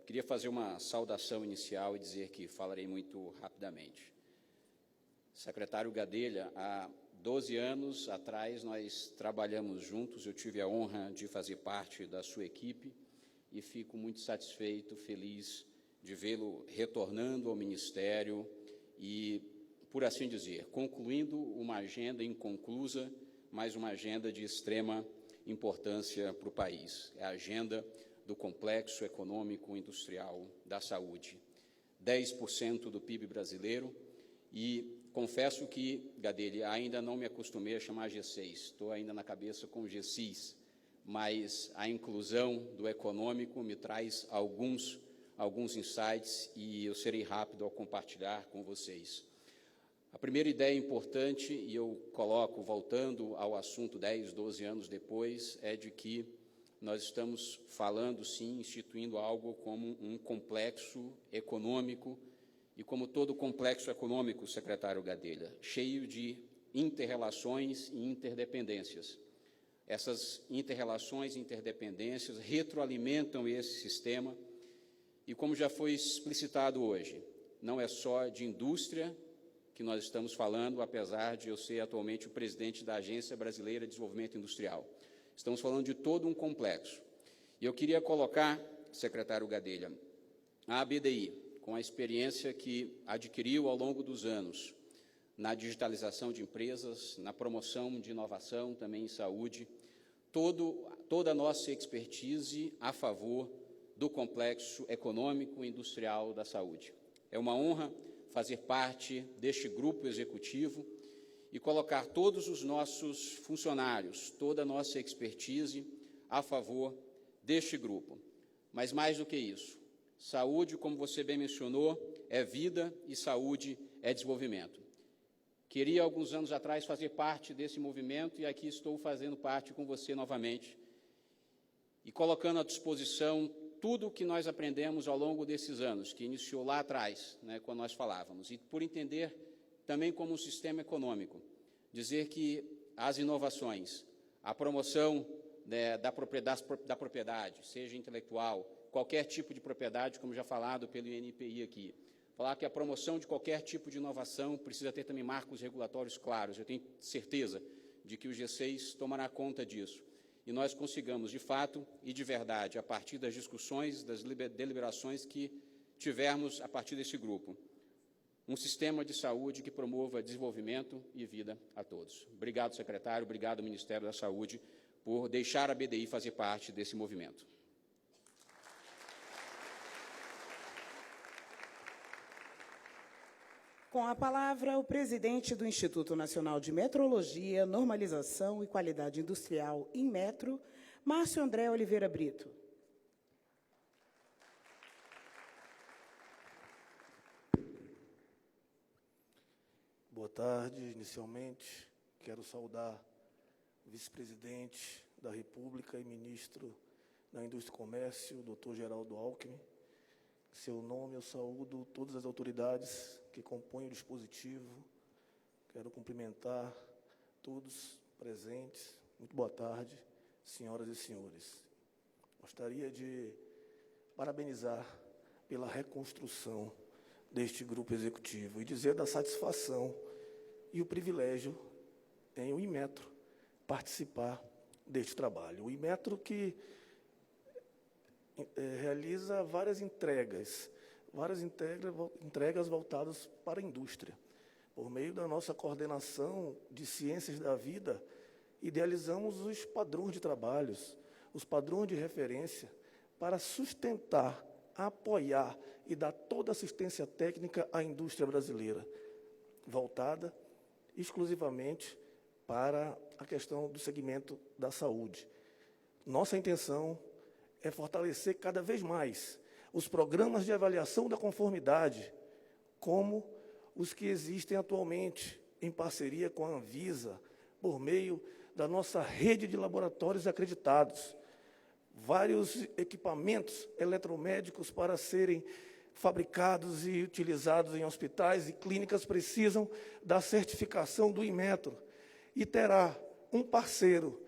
Queria fazer uma saudação inicial e dizer que falarei muito rapidamente. Secretário Gadelha, há 12 anos atrás nós trabalhamos juntos, eu tive a honra de fazer parte da sua equipe e fico muito satisfeito, feliz de vê-lo retornando ao Ministério e, por assim dizer, concluindo uma agenda inconclusa, mas uma agenda de extrema importância para o país. É a agenda do Complexo Econômico Industrial da Saúde. 10% do PIB brasileiro e confesso que, Gadelha, ainda não me acostumei a chamar G6, estou ainda na cabeça com G6, mas a inclusão do econômico me traz alguns insights e eu serei rápido ao compartilhar com vocês. A primeira ideia importante, e eu coloco, voltando ao assunto 10, 12 anos depois, é de que nós estamos falando, sim, instituindo algo como um complexo econômico, e como todo complexo econômico, secretário Gadelha, cheio de inter-relações e interdependências. Essas inter-relações e interdependências retroalimentam esse sistema, e como já foi explicitado hoje, não é só de indústria que nós estamos falando, apesar de eu ser atualmente o presidente da Agência Brasileira de Desenvolvimento Industrial. Estamos falando de todo um complexo. E eu queria colocar, secretário Gadelha, a ABDI, com a experiência que adquiriu ao longo dos anos na digitalização de empresas, na promoção de inovação, também em saúde, toda a nossa expertise a favor do complexo econômico e industrial da saúde. É uma honra fazer parte deste grupo executivo e colocar todos os nossos funcionários, toda a nossa expertise a favor deste grupo. Mas mais do que isso, saúde, como você bem mencionou, é vida e saúde é desenvolvimento. Queria, alguns anos atrás, fazer parte desse movimento e aqui estou fazendo parte com você novamente e colocando à disposição tudo o que nós aprendemos ao longo desses anos, que iniciou lá atrás, quando nós falávamos, e por entender também como um sistema econômico, dizer que as inovações, a promoção da propriedade, seja intelectual, qualquer tipo de propriedade, como já falado pelo INPI aqui, falar que a promoção de qualquer tipo de inovação precisa ter também marcos regulatórios claros. Eu tenho certeza de que o G6 tomará conta disso. E nós consigamos, de fato e de verdade, a partir das discussões, das deliberações que tivermos a partir desse grupo, um sistema de saúde que promova desenvolvimento e vida a todos. Obrigado, secretário, obrigado, Ministério da Saúde, por deixar a BDI fazer parte desse movimento. Com a palavra, o presidente do Instituto Nacional de Metrologia, Normalização e Qualidade Industrial, Inmetro, Márcio André Oliveira Brito. Boa tarde. Inicialmente, quero saudar o vice-presidente da República e ministro da Indústria e Comércio, doutor Geraldo Alckmin. Em seu nome, eu saúdo todas as autoridades que compõem o dispositivo. Quero cumprimentar todos presentes. Muito boa tarde, senhoras e senhores. Gostaria de parabenizar pela reconstrução deste grupo executivo e dizer da satisfação e o privilégio em o Inmetro participar deste trabalho. O Inmetro que realiza várias entregas voltadas para a indústria. Por meio da nossa coordenação de ciências da vida, idealizamos os padrões de trabalhos, os padrões de referência, para sustentar, apoiar e dar toda a assistência técnica à indústria brasileira, voltada exclusivamente para a questão do segmento da saúde. Nossa intenção é fortalecer cada vez mais os programas de avaliação da conformidade, como os que existem atualmente, em parceria com a Anvisa, por meio da nossa rede de laboratórios acreditados, vários equipamentos eletromédicos para serem fabricados e utilizados em hospitais e clínicas precisam da certificação do Inmetro e terá um parceiro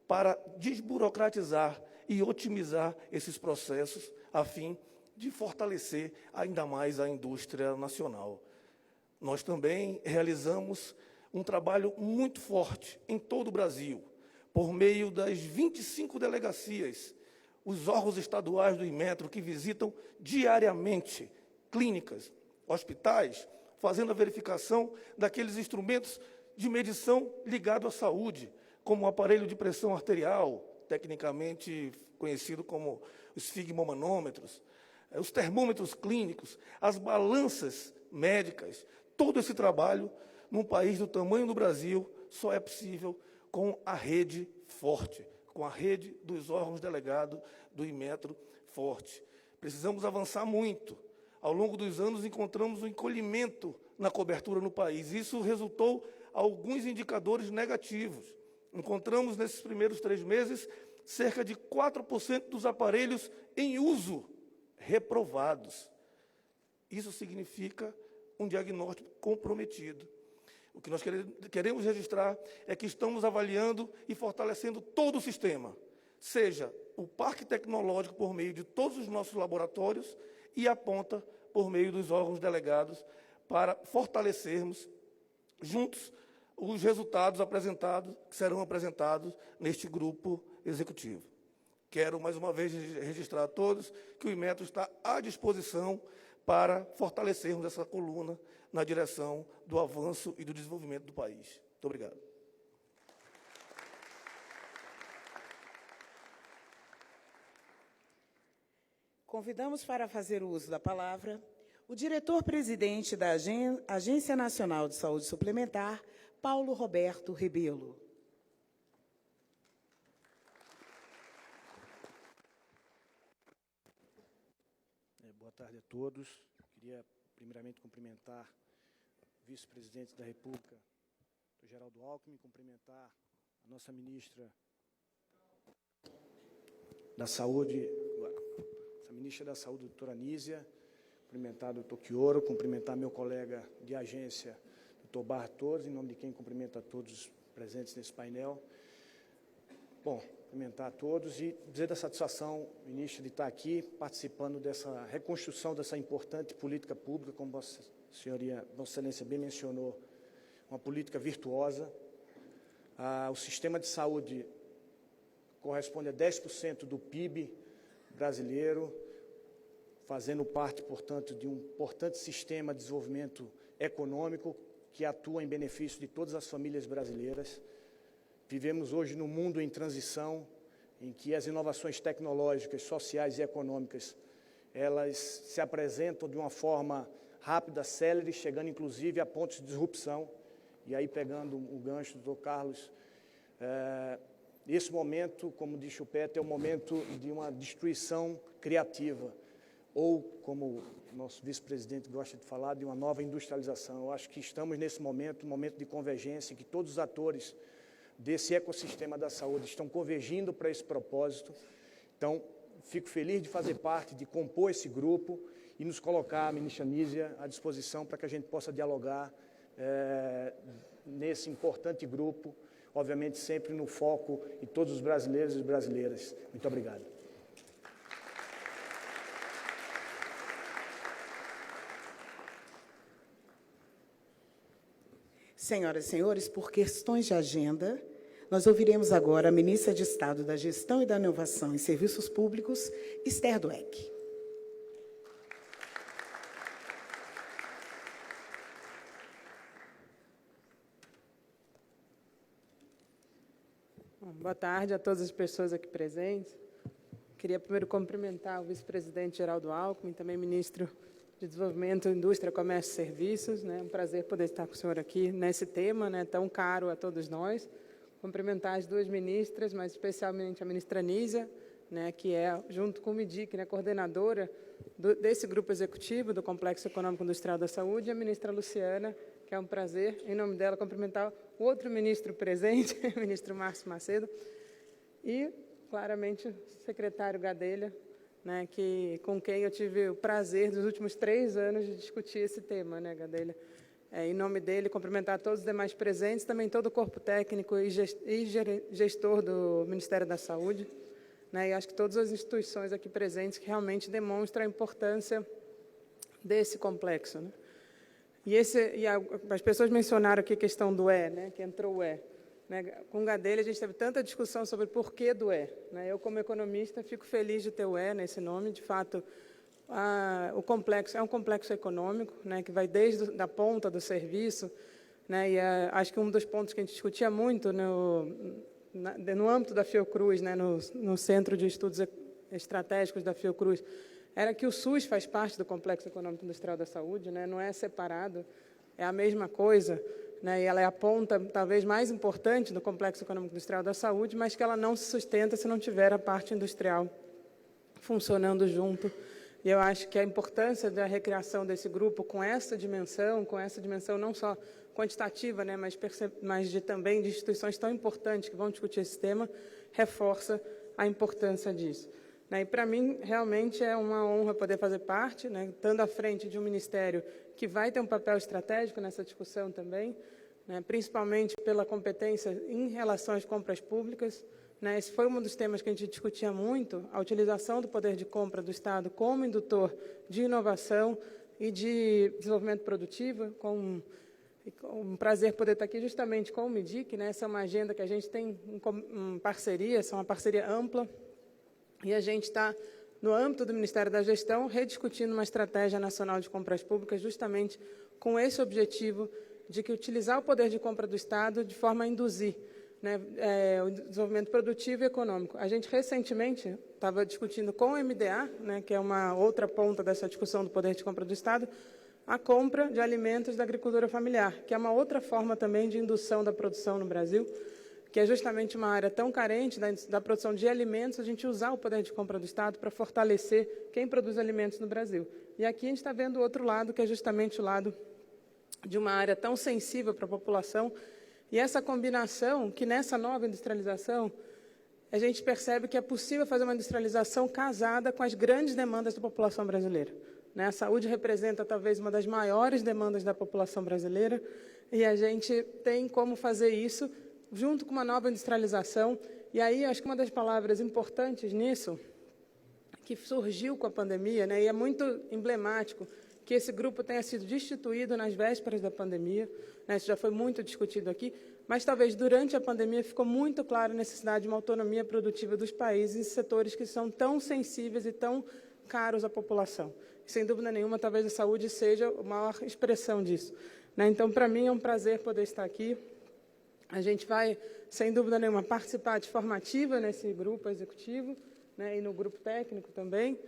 para desburocratizar e otimizar esses processos a fim de fortalecer ainda mais a indústria nacional. Nós também realizamos um trabalho muito forte em todo o Brasil, por meio das 25 delegacias, os órgãos estaduais do Inmetro que visitam diariamente clínicas, hospitais, fazendo a verificação daqueles instrumentos de medição ligados à saúde, como o aparelho de pressão arterial, tecnicamente conhecido como os esfigmomanômetros, os termômetros clínicos, as balanças médicas. Todo esse trabalho, num país do tamanho do Brasil, só é possível com a rede forte, com a rede dos órgãos delegados do Inmetro forte. Precisamos avançar muito. Ao longo dos anos, encontramos um encolhimento na cobertura no país. Isso resultou em alguns indicadores negativos. Encontramos, nesses primeiros 3 meses, cerca de 4% dos aparelhos em uso reprovados. Isso significa um diagnóstico comprometido. O que nós queremos registrar é que estamos avaliando e fortalecendo todo o sistema, seja o parque tecnológico por meio de todos os nossos laboratórios e a ponta por meio dos órgãos delegados, para fortalecermos juntos os resultados apresentados, que serão apresentados neste grupo executivo. Quero, mais uma vez, registrar a todos que o Inmetro está à disposição para fortalecermos essa coluna na direção do avanço e do desenvolvimento do país. Muito obrigado. Convidamos para fazer o uso da palavra o diretor-presidente da Agência Nacional de Saúde Suplementar, Paulo Roberto Rebelo. Boa tarde a todos. Queria, primeiramente, cumprimentar o vice-presidente da República, o Geraldo Alckmin, cumprimentar a nossa ministra da Saúde, a ministra da Saúde, doutora Nízia, cumprimentar o doutor Quioro, cumprimentar meu colega de agência, doutor Barra Torres, em nome de quem cumprimento a todos os presentes nesse painel. Bom, cumprimentar a todos e dizer da satisfação, ministro, de estar aqui participando dessa reconstrução dessa importante política pública, como Vossa Excelência bem mencionou, uma política virtuosa. O sistema de saúde corresponde a 10% do PIB brasileiro, fazendo parte, portanto, de um importante sistema de desenvolvimento econômico que atua em benefício de todas as famílias brasileiras. Vivemos hoje num mundo em transição, em que as inovações tecnológicas, sociais e econômicas, elas se apresentam de uma forma rápida, célere, chegando inclusive a pontos de disrupção. E aí, pegando o gancho do doutor Carlos, esse momento, como diz Schumpeter, é um momento de uma destruição criativa, ou, como o nosso vice-presidente gosta de falar, de uma nova industrialização. Eu acho que estamos nesse momento, um momento de convergência, em que todos os atores desse ecossistema da saúde estão convergindo para esse propósito. Então, fico feliz de fazer parte, de compor esse grupo e nos colocar, a ministra Nízia, à disposição para que a gente possa dialogar nesse importante grupo, obviamente sempre no foco de todos os brasileiros e brasileiras. Muito obrigado. Senhoras e senhores, por questões de agenda, nós ouviremos agora a ministra de Estado da Gestão e da Inovação em Serviços Públicos, Esther Dweck. Boa tarde a todas as pessoas aqui presentes. Queria primeiro cumprimentar o vice-presidente Geraldo Alckmin, também ministro de Desenvolvimento, Indústria, Comércio e Serviços. É um prazer poder estar com o senhor aqui nesse tema tão caro a todos nós. Cumprimentar as duas ministras, mas especialmente a ministra Nízia, que é, junto com o MIDIC, coordenadora desse grupo executivo do Complexo Econômico Industrial da Saúde, e a ministra Luciana, que é um prazer, em nome dela, cumprimentar o outro ministro presente, o ministro Márcio Macedo, e claramente o secretário Gadelha, né, com quem eu tive o prazer dos últimos 3 anos de discutir esse tema, né, Gadelha. Em nome dele, cumprimentar todos os demais presentes, também todo o corpo técnico e gestor do Ministério da Saúde, né, e acho que todas as instituições aqui presentes que realmente demonstram a importância desse complexo, né. As pessoas mencionaram aqui a questão do né, que entrou o né. Com o Gadelha, a gente teve tanta discussão sobre o porquê do né. Eu, como economista, fico feliz de ter o nesse nome. De fato, o complexo é um complexo econômico, né, que vai desde a ponta do serviço, né, e acho que um dos pontos que a gente discutia muito no âmbito da Fiocruz, né, no Centro de Estudos Estratégicos da Fiocruz, era que o SUS faz parte do Complexo Econômico Industrial da Saúde, né, não é separado, é a mesma coisa, né, e ela é a ponta talvez mais importante do Complexo Econômico Industrial da Saúde, mas que ela não se sustenta se não tiver a parte industrial funcionando junto. E eu acho que a importância da recriação desse grupo com essa dimensão não só quantitativa, né, mas também de instituições tão importantes que vão discutir esse tema, reforça a importância disso. E, para mim, realmente é uma honra poder fazer parte, né, estando à frente de um ministério que vai ter um papel estratégico nessa discussão também, né, principalmente pela competência em relação às compras públicas. Né, esse foi um dos temas que a gente discutia muito, a utilização do poder de compra do Estado como indutor de inovação e de desenvolvimento produtivo. Com um prazer poder estar aqui justamente com o MIDIC, né, essa é uma agenda que a gente tem em parceria, essa é uma parceria ampla, e a gente está, no âmbito do Ministério da Gestão, rediscutindo uma estratégia nacional de compras públicas justamente com esse objetivo de que utilizar o poder de compra do Estado de forma a induzir, né, o desenvolvimento produtivo e econômico. A gente, recentemente, estava discutindo com o MDA, né, que é uma outra ponta dessa discussão do poder de compra do Estado, a compra de alimentos da agricultura familiar, que é uma outra forma também de indução da produção no Brasil, que é justamente uma área tão carente da produção de alimentos, a gente usar o poder de compra do Estado para fortalecer quem produz alimentos no Brasil. E aqui a gente está vendo o outro lado, que é justamente o lado de uma área tão sensível para a população, e essa combinação, que nessa nova industrialização, a gente percebe que é possível fazer uma industrialização casada com as grandes demandas da população brasileira. A saúde representa talvez uma das maiores demandas da população brasileira, e a gente tem como fazer isso junto com uma nova industrialização. E aí, acho que uma das palavras importantes nisso, que surgiu com a pandemia, né, e é muito emblemático que esse grupo tenha sido destituído nas vésperas da pandemia, né, isso já foi muito discutido aqui, mas talvez durante a pandemia ficou muito clara a necessidade de uma autonomia produtiva dos países em setores que são tão sensíveis e tão caros à população. E, sem dúvida nenhuma, talvez a saúde seja a maior expressão disso. Né? Então, para mim, é um prazer poder estar aqui. A gente vai, sem dúvida nenhuma, participar de formativa nesse grupo executivo, né, e no grupo técnico também.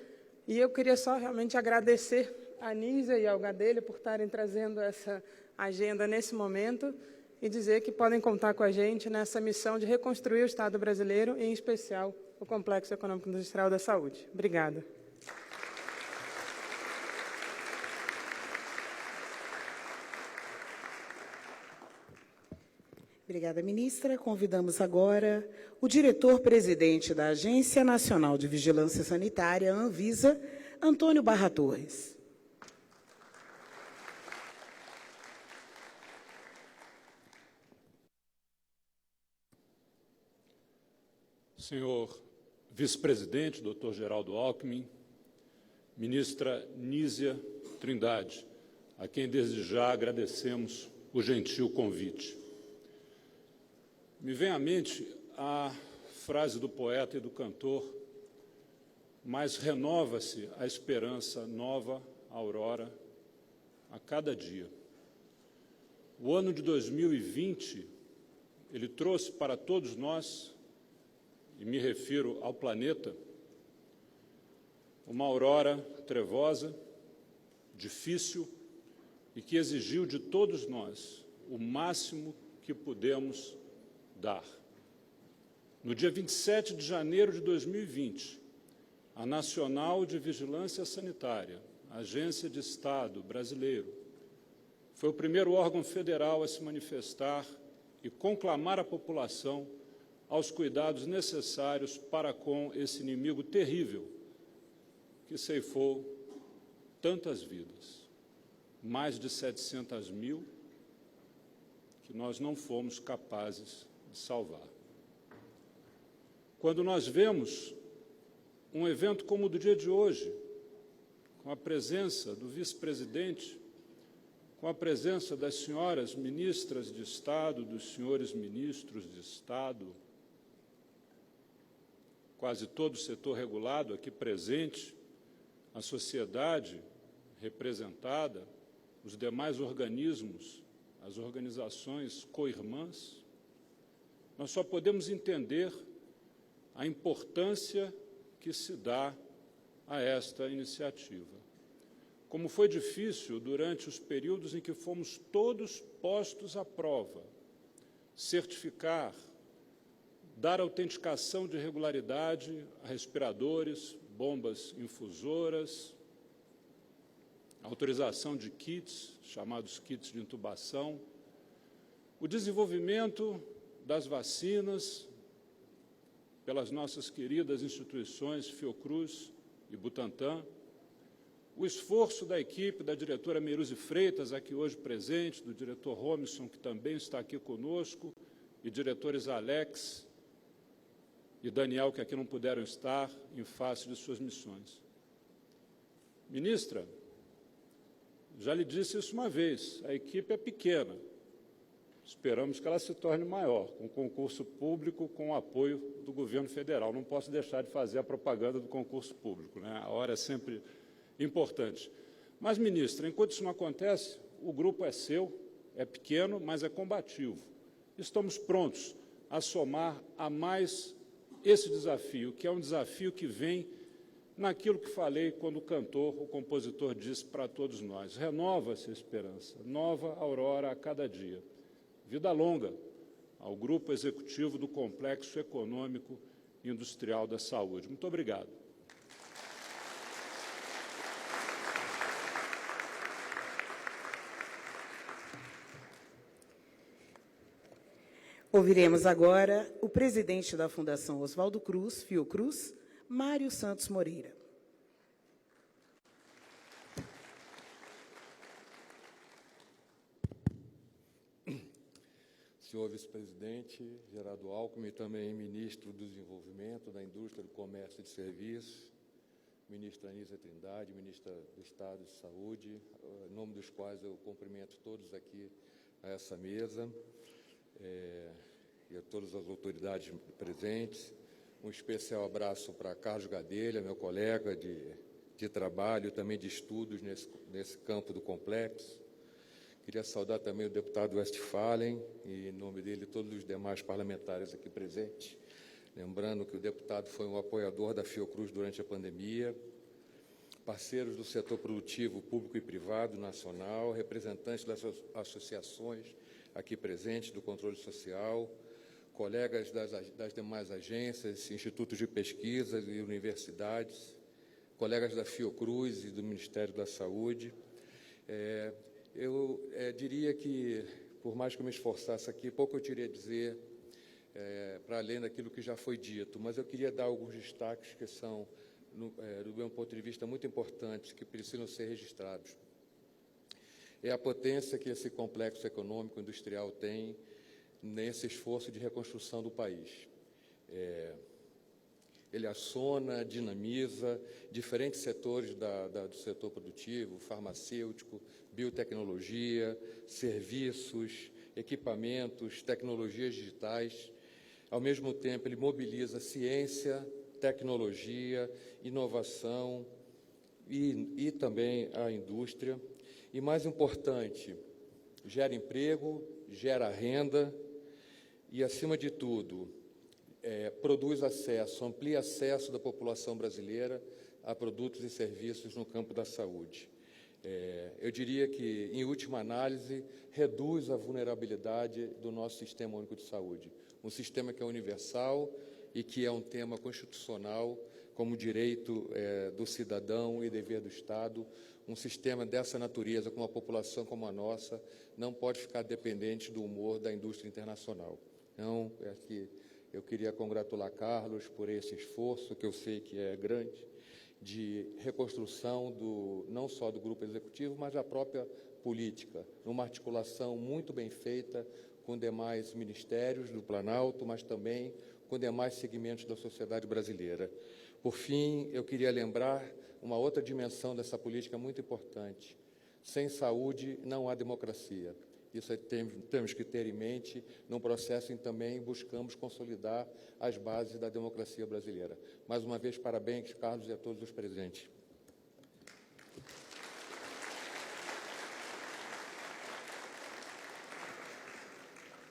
E eu queria só realmente agradecer a Nízia e ao Gadelha por estarem trazendo essa agenda nesse momento e dizer que podem contar com a gente nessa missão de reconstruir o Estado brasileiro, e, em especial, o Complexo Econômico Industrial da Saúde. Obrigada. Obrigada, ministra. Convidamos agora o diretor-presidente da Agência Nacional de Vigilância Sanitária, Anvisa, Antônio Barra Torres. Senhor vice-presidente, doutor Geraldo Alckmin, ministra Nízia Trindade, a quem desde já agradecemos o gentil convite. Me vem à mente a frase do poeta e do cantor: mas renova-se a esperança nova, aurora, a cada dia. O ano de 2020, ele trouxe para todos nós, e me refiro ao planeta, uma aurora trevosa, difícil e que exigiu de todos nós o máximo que pudemos dar. No dia 27 de janeiro de 2020, a Nacional de Vigilância Sanitária, Agência de Estado brasileiro, foi o primeiro órgão federal a se manifestar e conclamar a população aos cuidados necessários para com esse inimigo terrível que ceifou tantas vidas, mais de 700 mil, que nós não fomos capazes de salvar. Quando nós vemos um evento como o do dia de hoje, com a presença do vice-presidente, com a presença das senhoras ministras de Estado, dos senhores ministros de Estado, quase todo o setor regulado aqui presente, a sociedade representada, os demais organismos, as organizações co-irmãs, nós só podemos entender a importância que se dá a esta iniciativa. Como foi difícil durante os períodos em que fomos todos postos à prova, certificar, dar autenticação de regularidade a respiradores, bombas infusoras, autorização de kits, chamados kits de intubação, o desenvolvimento das vacinas pelas nossas queridas instituições Fiocruz e Butantan, o esforço da equipe da diretora Meruzi Freitas, aqui hoje presente, do diretor Romisson, que também está aqui conosco, e diretores Alex e Daniel, que aqui não puderam estar em face de suas missões. Ministra, já lhe disse isso uma vez, a equipe é pequena, esperamos que ela se torne maior, com concurso público, com o apoio do governo federal. Não posso deixar de fazer a propaganda do concurso público, né? A hora é sempre importante. Mas, ministra, enquanto isso não acontece, o grupo é seu, é pequeno, mas é combativo. Estamos prontos a somar a mais esse desafio, que é um desafio que vem naquilo que falei quando o cantor, o compositor disse para todos nós: renova-se a esperança, nova aurora a cada dia. Vida longa ao Grupo Executivo do Complexo Econômico e Industrial da Saúde. Muito obrigado. Ouviremos agora o presidente da Fundação Oswaldo Cruz, Fiocruz, Mário Santos Moreira. Senhor vice-presidente Geraldo Alckmin, também ministro do Desenvolvimento, da Indústria, do Comércio e de Serviços, ministra Anísia Trindade, ministra do Estado de Saúde, em nome dos quais eu cumprimento todos aqui a essa mesa, e a todas as autoridades presentes. Um especial abraço para Carlos Gadelha, meu colega de trabalho, também de estudos nesse campo do complexo. Queria saudar também o deputado Westphalen, e, em nome dele, todos os demais parlamentares aqui presentes. Lembrando que o deputado foi um apoiador da Fiocruz durante a pandemia, parceiros do setor produtivo público e privado nacional, representantes das associações aqui presentes do controle social, colegas das demais agências, institutos de pesquisa e universidades, colegas da Fiocruz e do Ministério da Saúde. Eu diria que, por mais que eu me esforçasse aqui, pouco eu teria a dizer para além daquilo que já foi dito, mas eu queria dar alguns destaques que são, do meu ponto de vista, muito importantes, que precisam ser registrados. É a potência que esse complexo econômico industrial tem nesse esforço de reconstrução do país. Ele assona, dinamiza diferentes setores do setor produtivo, farmacêutico, biotecnologia, serviços, equipamentos, tecnologias digitais. Ao mesmo tempo, ele mobiliza ciência, tecnologia, inovação e também a indústria. E, mais importante, gera emprego, gera renda e, acima de tudo, produz acesso, amplia acesso da população brasileira a produtos e serviços no campo da saúde. Eu diria que, em última análise, reduz a vulnerabilidade do nosso Sistema Único de Saúde, um sistema que é universal e que é um tema constitucional como direito do cidadão e dever do Estado. Um sistema dessa natureza, com uma população como a nossa, não pode ficar dependente do humor da indústria internacional. Então, Eu queria congratular Carlos por esse esforço, que eu sei que é grande, de reconstrução não só do grupo executivo, mas da própria política, numa articulação muito bem feita com demais ministérios do Planalto, mas também com demais segmentos da sociedade brasileira. Por fim, eu queria lembrar uma outra dimensão dessa política muito importante. Sem saúde não há democracia. Isso temos que ter em mente num processo em que também buscamos consolidar as bases da democracia brasileira. Mais uma vez, parabéns, Carlos, e a todos os presentes.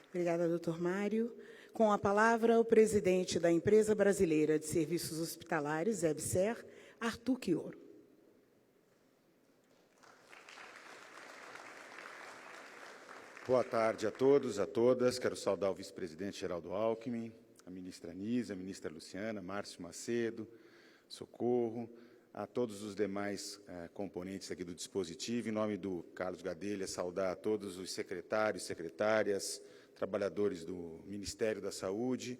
Obrigada, doutor Mário. Com a palavra, o presidente da Empresa Brasileira de Serviços Hospitalares, EBSER, Arthur Quioro. Boa tarde a todos, a todas. Quero saudar o vice-presidente Geraldo Alckmin, a ministra Anísia, a ministra Luciana, Márcio Macedo, Socorro, a todos os demais componentes aqui do dispositivo. Em nome do Carlos Gadelha, saudar a todos os secretários, secretárias, trabalhadores do Ministério da Saúde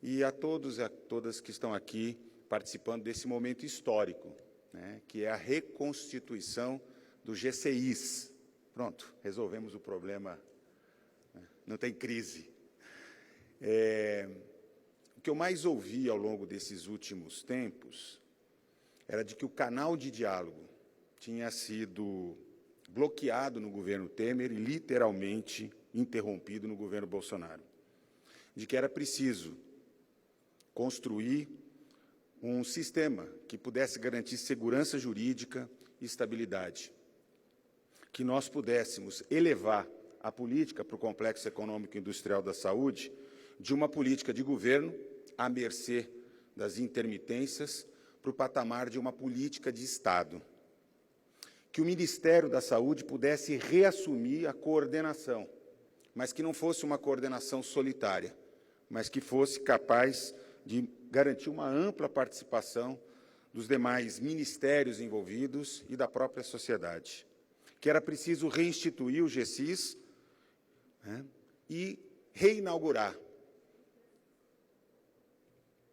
e a todos e a todas que estão aqui participando desse momento histórico, né, que é a reconstituição do GCIs. Pronto, resolvemos o problema, né, não tem crise. O que eu mais ouvi ao longo desses últimos tempos era de que o canal de diálogo tinha sido bloqueado no governo Temer e literalmente interrompido no governo Bolsonaro. De que era preciso construir um sistema que pudesse garantir segurança jurídica e estabilidade, que nós pudéssemos elevar a política para o complexo econômico e industrial da saúde de uma política de governo à mercê das intermitências para o patamar de uma política de Estado. Que o Ministério da Saúde pudesse reassumir a coordenação, mas que não fosse uma coordenação solitária, mas que fosse capaz de garantir uma ampla participação dos demais ministérios envolvidos e da própria sociedade. Que era preciso reinstituir o GCIS, né, e reinaugurar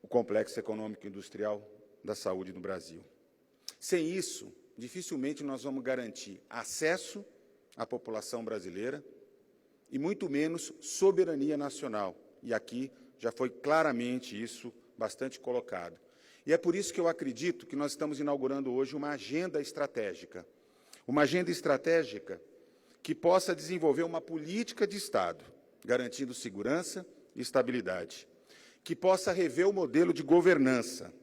o complexo econômico e industrial da saúde no Brasil. Sem isso, dificilmente nós vamos garantir acesso à população brasileira e muito menos soberania nacional. E aqui já foi claramente isso bastante colocado. E é por isso que eu acredito que nós estamos inaugurando hoje uma agenda estratégica. Uma agenda estratégica que possa desenvolver uma política de Estado, garantindo segurança e estabilidade. Que possa rever o modelo de governança.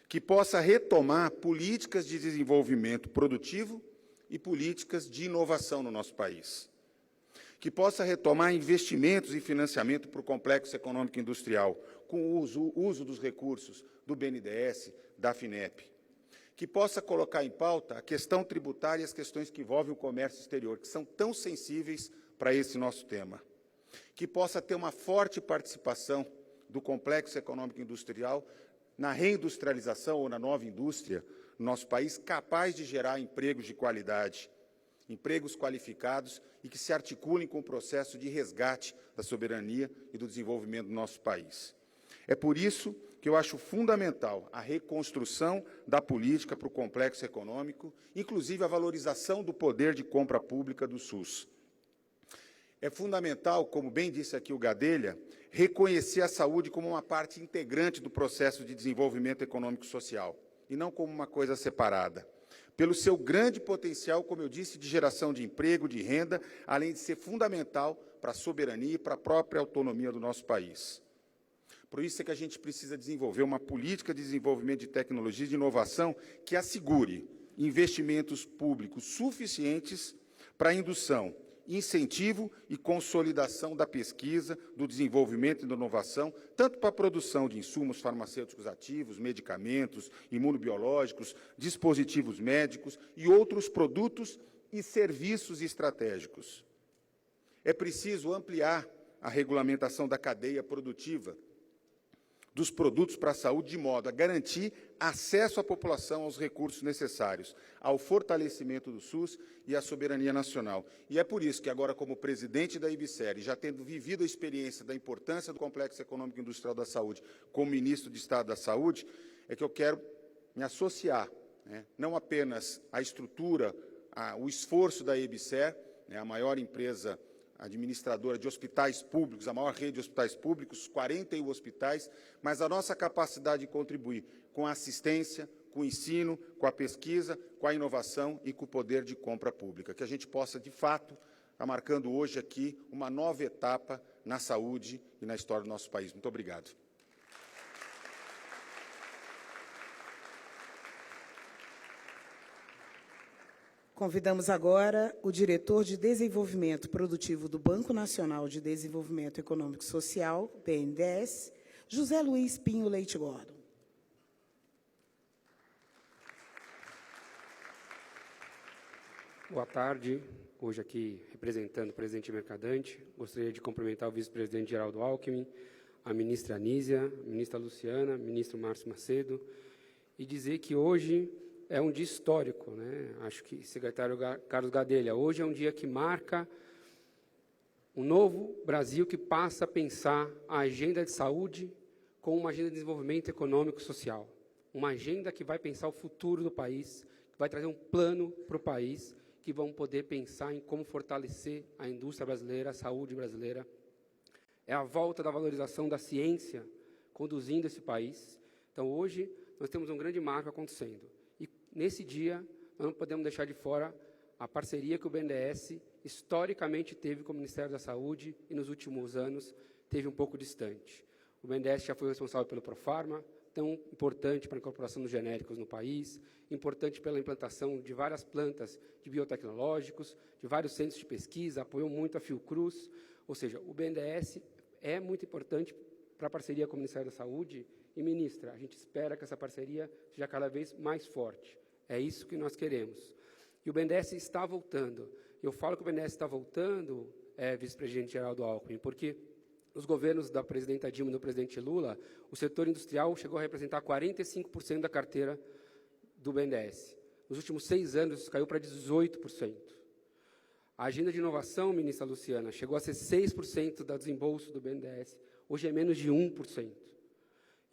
Que possa retomar políticas de desenvolvimento produtivo e políticas de inovação no nosso país. Que possa retomar investimentos e financiamento para o complexo econômico e industrial, com o uso dos recursos do BNDES, da FINEP. Que possa colocar em pauta a questão tributária e as questões que envolvem o comércio exterior, que são tão sensíveis para esse nosso tema. Que possa ter uma forte participação do complexo econômico e industrial na reindustrialização ou na nova indústria no nosso país, capaz de gerar empregos de qualidade, empregos qualificados e que se articulem com o processo de resgate da soberania e do desenvolvimento do nosso país. É por isso que eu acho fundamental a reconstrução da política para o complexo econômico, inclusive a valorização do poder de compra pública do SUS. É fundamental, como bem disse aqui o Gadelha, reconhecer a saúde como uma parte integrante do processo de desenvolvimento econômico e social, e não como uma coisa separada. Pelo seu grande potencial, como eu disse, de geração de emprego, de renda, além de ser fundamental para a soberania e para a própria autonomia do nosso país. Por isso é que a gente precisa desenvolver uma política de desenvolvimento de tecnologia e de inovação que assegure investimentos públicos suficientes para a indução, incentivo e consolidação da pesquisa, do desenvolvimento e da inovação, tanto para a produção de insumos farmacêuticos ativos, medicamentos, imunobiológicos, dispositivos médicos e outros produtos e serviços estratégicos. É preciso ampliar a regulamentação da cadeia produtiva, dos produtos para a saúde, de modo a garantir acesso à população aos recursos necessários, ao fortalecimento do SUS e à soberania nacional. E é por isso que agora, como presidente da IBSER, já tendo vivido a experiência da importância do Complexo Econômico e Industrial da Saúde como ministro de Estado da Saúde, é que eu quero me associar, né, não apenas à estrutura, ao esforço da IBSER, né, a maior empresa administradora de hospitais públicos, a maior rede de hospitais públicos, 41 hospitais, mas a nossa capacidade de contribuir com a assistência, com o ensino, com a pesquisa, com a inovação e com o poder de compra pública. Que a gente possa, de fato, estar marcando hoje aqui uma nova etapa na saúde e na história do nosso país. Muito obrigado. Convidamos agora o diretor de Desenvolvimento Produtivo do Banco Nacional de Desenvolvimento Econômico e Social, BNDES, José Luiz Pinho Leite Gordon. Boa tarde. Hoje aqui representando o presidente Mercadante, gostaria de cumprimentar o vice-presidente Geraldo Alckmin, a ministra Anísia, a ministra Luciana, o ministro Márcio Macedo, e dizer que hoje é um dia histórico, né? Acho que secretário Carlos Gadelha, hoje é um dia que marca um novo Brasil que passa a pensar a agenda de saúde como uma agenda de desenvolvimento econômico e social. Uma agenda que vai pensar o futuro do país, que vai trazer um plano para o país, que vão poder pensar em como fortalecer a indústria brasileira, a saúde brasileira. É a volta da valorização da ciência conduzindo esse país. Então, hoje, nós temos um grande marco acontecendo. E, nesse dia, nós não podemos deixar de fora a parceria que o BNDES historicamente teve com o Ministério da Saúde e, nos últimos anos, teve um pouco distante. O BNDES já foi responsável pelo Profarma, tão importante para a incorporação dos genéricos no país, importante pela implantação de várias plantas de biotecnológicos, de vários centros de pesquisa, apoiou muito a Fiocruz, ou seja, o BNDES é muito importante para a parceria com o Ministério da Saúde. E, ministra, a gente espera que essa parceria seja cada vez mais forte. É isso que nós queremos. E o BNDES está voltando. Eu falo que o BNDES está voltando, vice-presidente Geraldo Alckmin, porque nos governos da presidenta Dilma e do presidente Lula, o setor industrial chegou a representar 45% da carteira do BNDES. Nos últimos 6 anos, isso caiu para 18%. A agenda de inovação, ministra Luciana, chegou a ser 6% do desembolso do BNDES. Hoje é menos de 1%.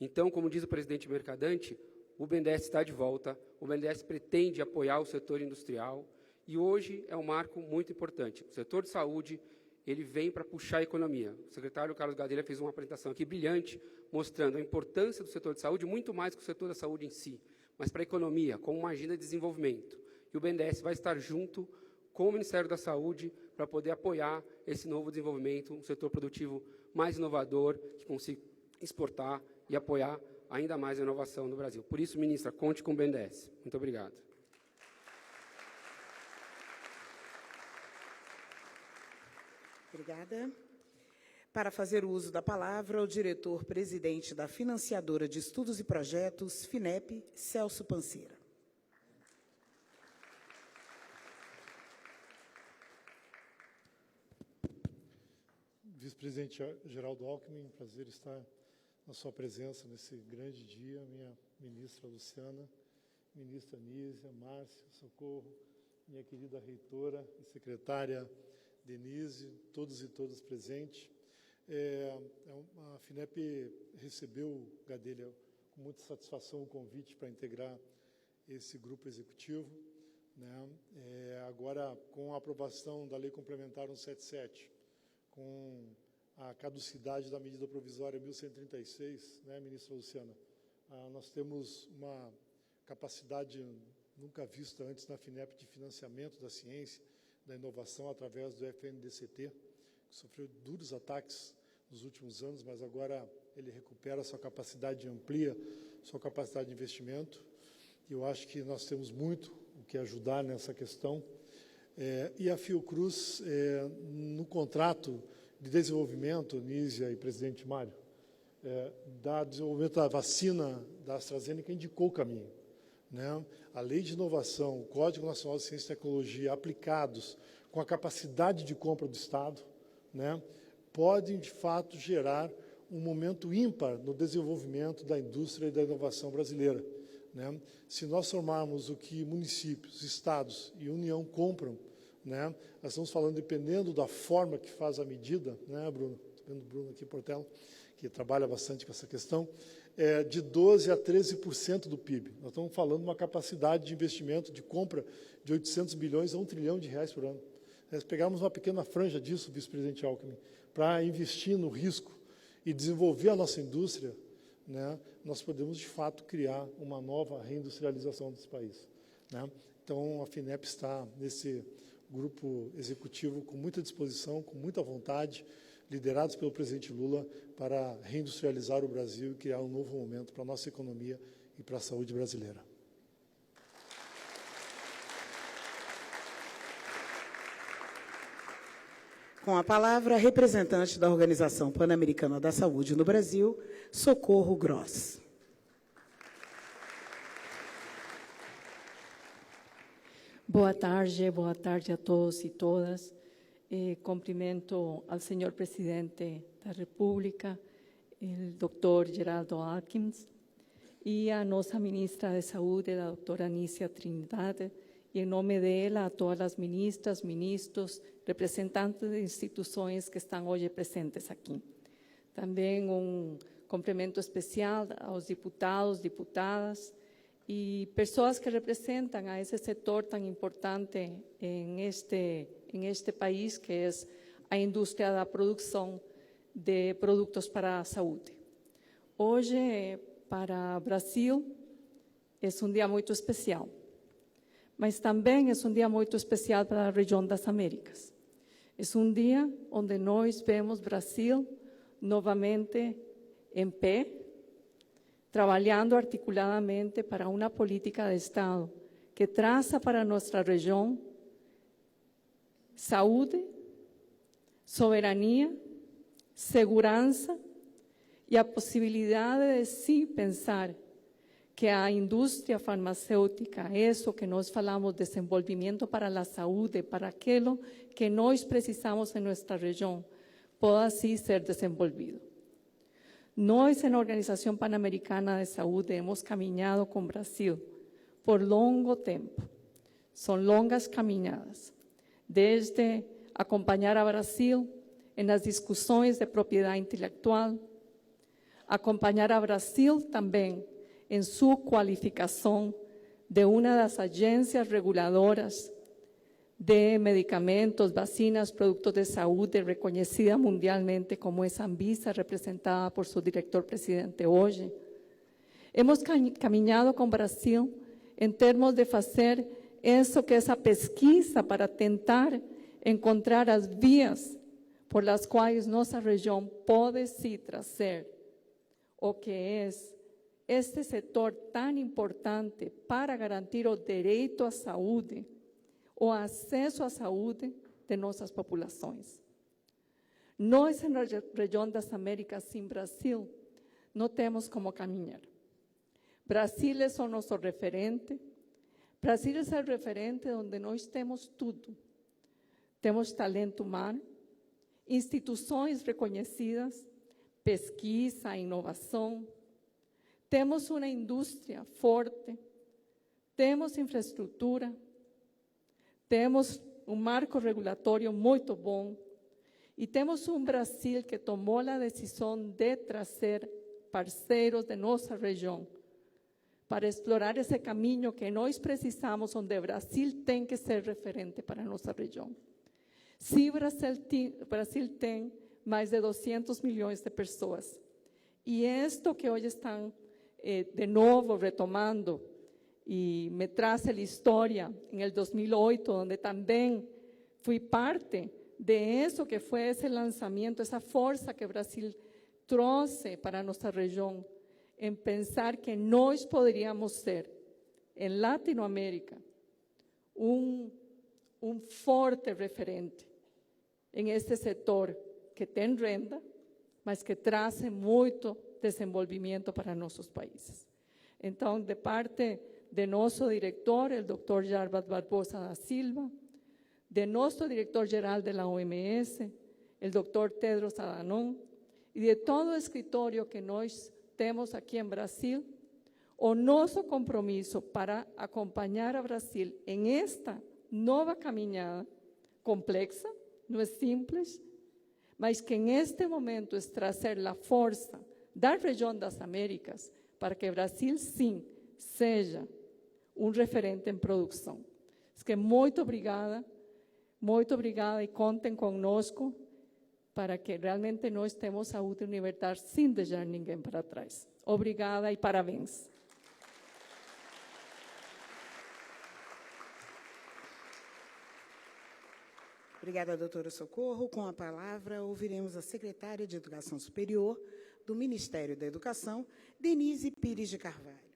Então, como diz o presidente Mercadante, o BNDES está de volta, o BNDES pretende apoiar o setor industrial, e hoje é um marco muito importante. O setor de saúde, ele vem para puxar a economia. O secretário Carlos Gadelha fez uma apresentação aqui brilhante, mostrando a importância do setor de saúde, muito mais que o setor da saúde em si, mas para a economia, como uma agenda de desenvolvimento. E o BNDES vai estar junto com o Ministério da Saúde para poder apoiar esse novo desenvolvimento, um setor produtivo mais inovador, que consiga exportar e apoiar ainda mais a inovação no Brasil. Por isso, ministra, conte com o BNDES. Muito obrigado. Obrigada. Para fazer o uso da palavra, o diretor-presidente da Financiadora de Estudos e Projetos, FINEP, Celso Panceira. Vice-presidente Geraldo Alckmin, prazer estar na sua presença nesse grande dia, minha ministra Luciana, ministra Anísia, Márcia, Socorro, minha querida reitora e secretária Denise, todos e todas presentes. A FINEP recebeu, Gadelha, com muita satisfação o convite para integrar esse grupo executivo, né? Agora, com a aprovação da Lei Complementar 177, com a caducidade da medida provisória 1136, né, ministra Luciana, nós temos uma capacidade nunca vista antes na FINEP de financiamento da ciência, da inovação através do FNDCT, que sofreu duros ataques nos últimos anos, mas agora ele recupera sua capacidade, amplia sua capacidade de investimento. E eu acho que nós temos muito o que ajudar nessa questão. E a Fiocruz, no contrato de desenvolvimento, Nízia e presidente Mário, da desenvolvimento da vacina da AstraZeneca, indicou o caminho, né? A Lei de Inovação, o Código Nacional de Ciência e Tecnologia, aplicados com a capacidade de compra do Estado, né, podem, de fato, gerar um momento ímpar no desenvolvimento da indústria e da inovação brasileira, né? Se nós somarmos o que municípios, estados e União compram, né, nós estamos falando, dependendo da forma que faz a medida, né, Bruno? Estou vendo o Bruno aqui, Portela, que trabalha bastante com essa questão, de 12% a 13% do PIB. Nós estamos falando de uma capacidade de investimento, de compra de 800 bilhões a R$1 trilhão por ano. Nós pegamos uma pequena franja disso, vice-presidente Alckmin, para investir no risco e desenvolver a nossa indústria, né, nós podemos, de fato, criar uma nova reindustrialização desse país, né? Então, a FINEP está nesse grupo executivo com muita disposição, com muita vontade, liderados pelo presidente Lula, para reindustrializar o Brasil e criar um novo momento para a nossa economia e para a saúde brasileira. Com a palavra, a representante da Organização Pan-Americana da Saúde no Brasil, Socorro Gross. Boa tarde a todos e todas. Cumprimento ao senhor presidente da República, o Dr. Geraldo Alckmin, e a nossa ministra de Saúde, a doutora Nízia Trindade, e em nome dela a todas as ministras, ministros, representantes de instituições que estão hoje presentes aqui. Também cumprimento especial aos deputados, diputadas e pessoas que representam a esse setor tão importante em este país, que é a indústria da produção de produtos para a saúde. Hoje, para o Brasil, é um dia muito especial, mas também é um dia muito especial para a região das Américas. É um dia onde nós vemos Brasil novamente em pé, trabalhando articuladamente para uma política de Estado que traça para nossa região saúde, soberania, segurança e a possibilidade de sim pensar que a indústria farmacêutica, isso que nós falamos, desenvolvimento para a saúde, para aquilo que nós precisamos em nossa região, possa assim ser desenvolvido. Nós, na Organização Pan-Americana de Saúde, hemos caminhado com o Brasil por longo tempo. São longas caminhadas, desde acompanhar o Brasil nas discussões de propriedade intelectual, acompanhar o Brasil também em sua qualificação de uma das agências reguladoras de medicamentos, vacinas, produtos de saúde, reconhecida mundialmente como é a Anvisa, representada por seu diretor-presidente hoje. Hemos caminhado com o Brasil em termos de fazer isso que é essa pesquisa para tentar encontrar as vias por las quais nossa região pode se trazer o que é este setor tão importante para garantir o direito à saúde, o acesso à saúde de nossas populações. Nós, na região das Américas, sem Brasil, não temos como caminhar. Brasil é o nosso referente. Brasil é o referente onde nós temos tudo. Temos talento humano, instituições reconhecidas, pesquisa, inovação. Temos uma indústria forte, temos infraestrutura, temos um marco regulatório muito bom e temos um Brasil que tomou a decisão de trazer parceiros de nossa região para explorar esse caminho que nós precisamos, onde o Brasil tem que ser referente para a nossa região. Se o Brasil tem mais de 200 milhões de pessoas, e isto que hoje estão de novo retomando, e me traz a história em 2008, onde também fui parte de isso que foi esse lançamento, essa força que o Brasil trouxe para a nossa região, em pensar que nós poderíamos ser, em Latinoamérica, um forte referente em este setor que tem renda, mas que traz muito desenvolvimento para nossos países. Então, de parte de nosso diretor, o Dr. Jarbas Barbosa da Silva, de nosso diretor-geral da OMS, o Dr. Tedros Adhanom, e de todo o escritório que nós temos aqui em Brasil, o nosso compromisso para acompanhar a Brasil em esta nova caminhada complexa, não é simples, mas que neste momento é trazer a força da região das Américas para que o Brasil, sim, seja um referente em produção. Muito obrigada e contem conosco para que realmente nós temos saúde universal sem deixar ninguém para trás. Obrigada e parabéns. Obrigada, doutora Socorro. Com a palavra, ouviremos a secretária de Educação Superior do Ministério da Educação, Denise Pires de Carvalho.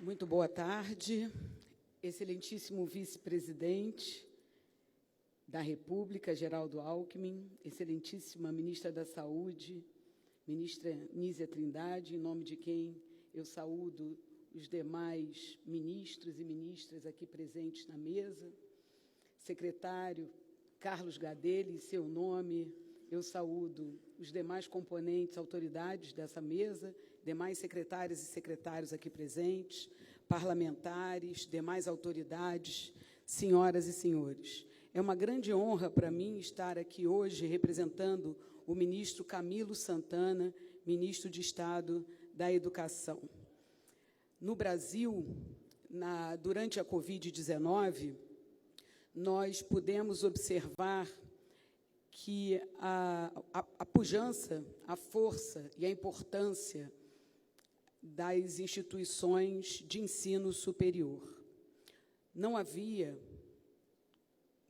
Muito boa tarde, excelentíssimo vice-presidente da República, Geraldo Alckmin, excelentíssima ministra da Saúde, ministra Nízia Trindade, em nome de quem eu saúdo os demais ministros e ministras aqui presentes na mesa, secretário Carlos Gadelha, em seu nome, eu saúdo os demais componentes, autoridades dessa mesa, demais secretárias e secretários aqui presentes, parlamentares, demais autoridades, senhoras e senhores. É uma grande honra para mim estar aqui hoje representando o ministro Camilo Santana, ministro de Estado da Educação. No Brasil, durante a Covid-19, nós pudemos observar que a pujança, a força e a importância das instituições de ensino superior. Não havia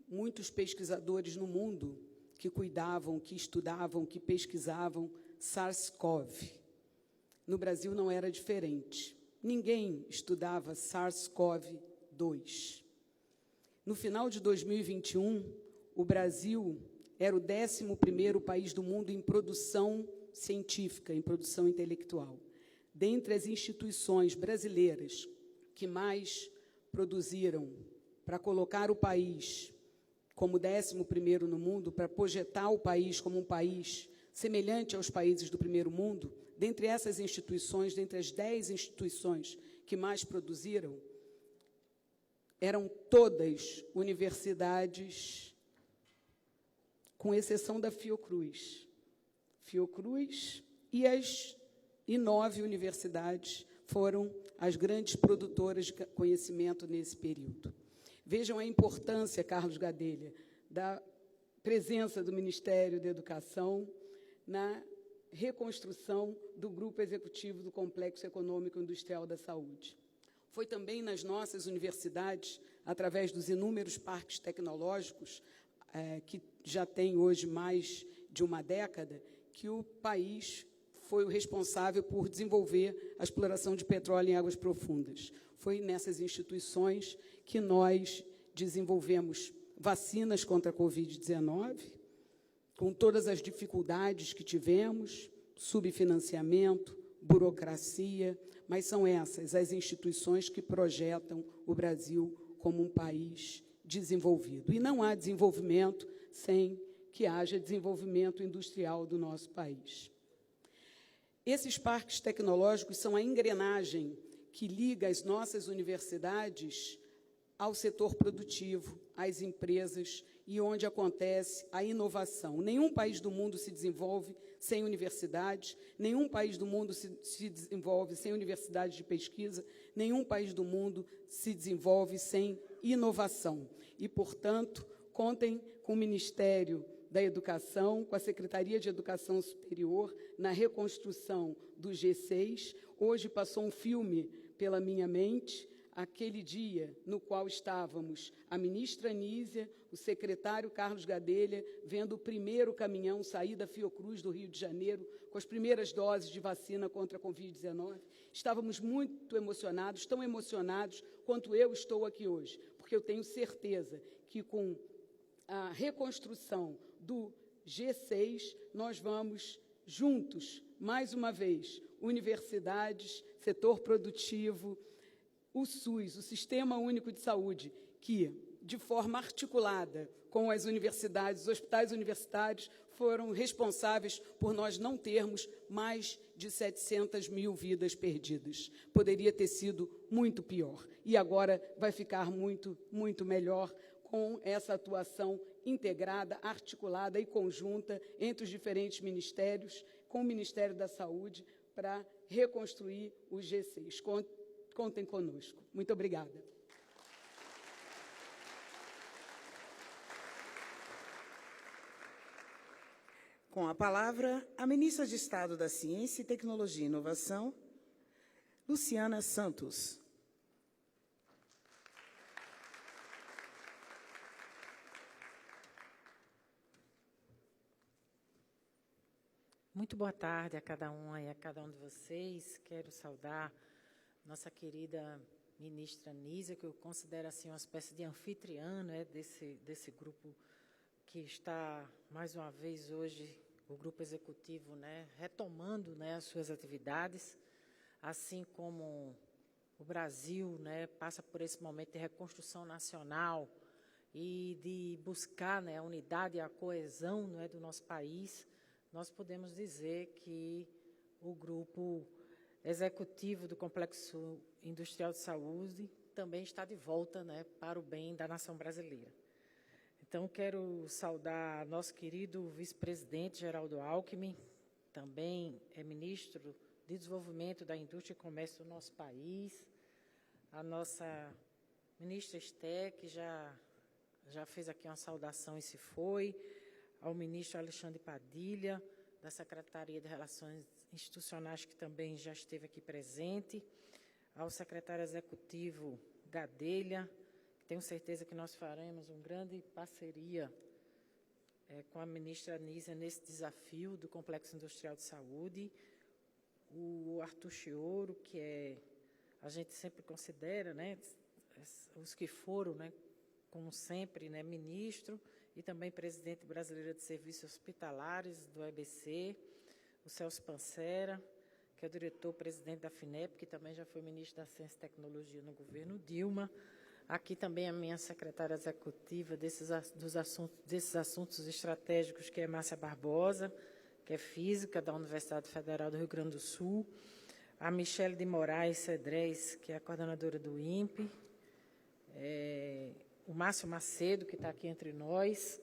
muitos pesquisadores no mundo que cuidavam, que estudavam, que pesquisavam SARS-CoV. No Brasil não era diferente. Ninguém estudava SARS-CoV-2. No final de 2021, o Brasil era o 11º país do mundo em produção científica, em produção intelectual. Dentre as instituições brasileiras que mais produziram para colocar o país como 11º no mundo, para projetar o país como um país semelhante aos países do primeiro mundo, dentre essas instituições, dentre as 10 instituições que mais produziram, eram todas universidades, com exceção da Fiocruz. Fiocruz e 9 universidades foram as grandes produtoras de conhecimento nesse período. Vejam a importância, Carlos Gadelha, da presença do Ministério da Educação na reconstrução do Grupo Executivo do Complexo Econômico Industrial da Saúde. Foi também nas nossas universidades, através dos inúmeros parques tecnológicos, que já tem hoje mais de uma década, que o país foi o responsável por desenvolver a exploração de petróleo em águas profundas. Foi nessas instituições que nós desenvolvemos vacinas contra a Covid-19, com todas as dificuldades que tivemos, subfinanciamento, burocracia, mas são essas as instituições que projetam o Brasil como um país desenvolvido. E não há desenvolvimento sem que haja desenvolvimento industrial do nosso país. Esses parques tecnológicos são a engrenagem que liga as nossas universidades ao setor produtivo, às empresas e onde acontece a inovação. Nenhum país do mundo se desenvolve sem universidades, nenhum país do mundo se desenvolve sem universidade de pesquisa, nenhum país do mundo se desenvolve sem inovação. E, portanto, contem com o Ministério da Educação, com a Secretaria de Educação Superior, na reconstrução do G6. Hoje passou um filme pela minha mente, aquele dia no qual estávamos a ministra Nízia, o secretário Carlos Gadelha, vendo o primeiro caminhão sair da Fiocruz do Rio de Janeiro com as primeiras doses de vacina contra a Covid-19. Estávamos muito emocionados, tão emocionados quanto eu estou aqui hoje, porque eu tenho certeza que com a reconstrução do G6, nós vamos juntos, mais uma vez, universidades, setor produtivo, o SUS, o Sistema Único de Saúde, que, de forma articulada com as universidades. Os hospitais universitários foram responsáveis por nós não termos mais de 700 mil vidas perdidas. Poderia ter sido muito pior. E agora vai ficar muito, muito melhor com essa atuação integrada, articulada e conjunta entre os diferentes ministérios, com o Ministério da Saúde, para reconstruir o G6. Contem conosco. Muito obrigada. Com a palavra, a ministra de Estado da Ciência, Tecnologia e Inovação, Luciana Santos. Muito boa tarde a cada uma e a cada um de vocês. Quero saudar nossa querida ministra Nízia, que eu considero assim uma espécie de anfitriã, né, desse grupo que está, mais uma vez, hoje, o grupo executivo, né, retomando, né, as suas atividades, assim como o Brasil, né, passa por esse momento de reconstrução nacional e de buscar, né, a unidade e a coesão, né, do nosso país. Nós podemos dizer que o grupo executivo do Complexo Industrial de Saúde também está de volta, né, para o bem da nação brasileira. Então, quero saudar nosso querido vice-presidente Geraldo Alckmin, também é ministro de Desenvolvimento da Indústria e Comércio do nosso país, a nossa ministra Esté, que já fez aqui uma saudação e se foi, ao ministro Alexandre Padilha, da Secretaria de Relações Institucionais, que também já esteve aqui presente, ao secretário executivo Gadelha, que tenho certeza que nós faremos uma grande parceria com a ministra Nízia nesse desafio do Complexo Industrial de Saúde, o Arthur Chioro, que a gente sempre considera, né, os que foram, né, como sempre, né, ministro, e também presidente brasileiro de Serviços Hospitalares do EBC, o Celso Pancera, que é o diretor-presidente da FINEP, que também já foi ministro da Ciência e Tecnologia no governo Dilma. Aqui também a minha secretária executiva desses assuntos estratégicos, que é Márcia Barbosa, que é física da Universidade Federal do Rio Grande do Sul. A Michele de Moraes Cedrez, que é a coordenadora do INPE. O Márcio Macedo, que está aqui entre nós,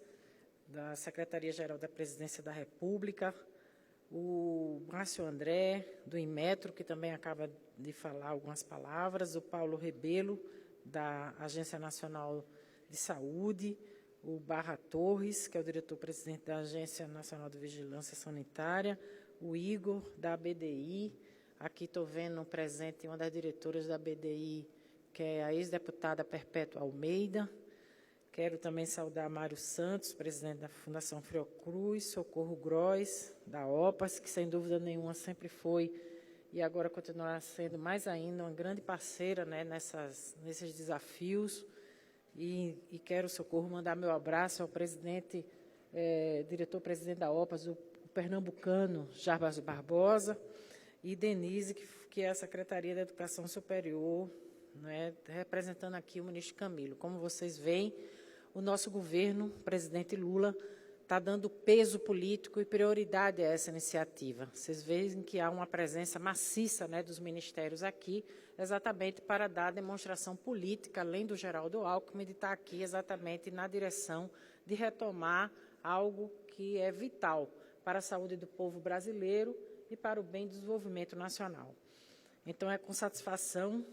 da Secretaria-Geral da Presidência da República, o Márcio André, do Inmetro, que também acaba de falar algumas palavras, o Paulo Rebelo, da Agência Nacional de Saúde, o Barra Torres, que é o diretor-presidente da Agência Nacional de Vigilância Sanitária, o Igor, da ABDI, aqui estou vendo presente uma das diretoras da ABDI, que é a ex-deputada Perpétua Almeida. Quero também saudar Mário Santos, presidente da Fundação Fiocruz, Socorro Gross, da OPAS, que sem dúvida nenhuma sempre foi e agora continuará sendo mais ainda uma grande parceira, né, nesses desafios. E quero, Socorro, mandar meu abraço ao presidente, diretor-presidente da OPAS, o pernambucano Jarbas Barbosa, e Denise, que é a Secretaria da Educação Superior, né, representando aqui o ministro Camilo. Como vocês veem, o nosso governo, o presidente Lula, está dando peso político e prioridade a essa iniciativa. Vocês veem que há uma presença maciça, né, dos ministérios aqui, exatamente para dar demonstração política, além do Geraldo Alckmin, de estar aqui exatamente na direção de retomar algo que é vital para a saúde do povo brasileiro e para o bem do desenvolvimento nacional. Então, é com satisfação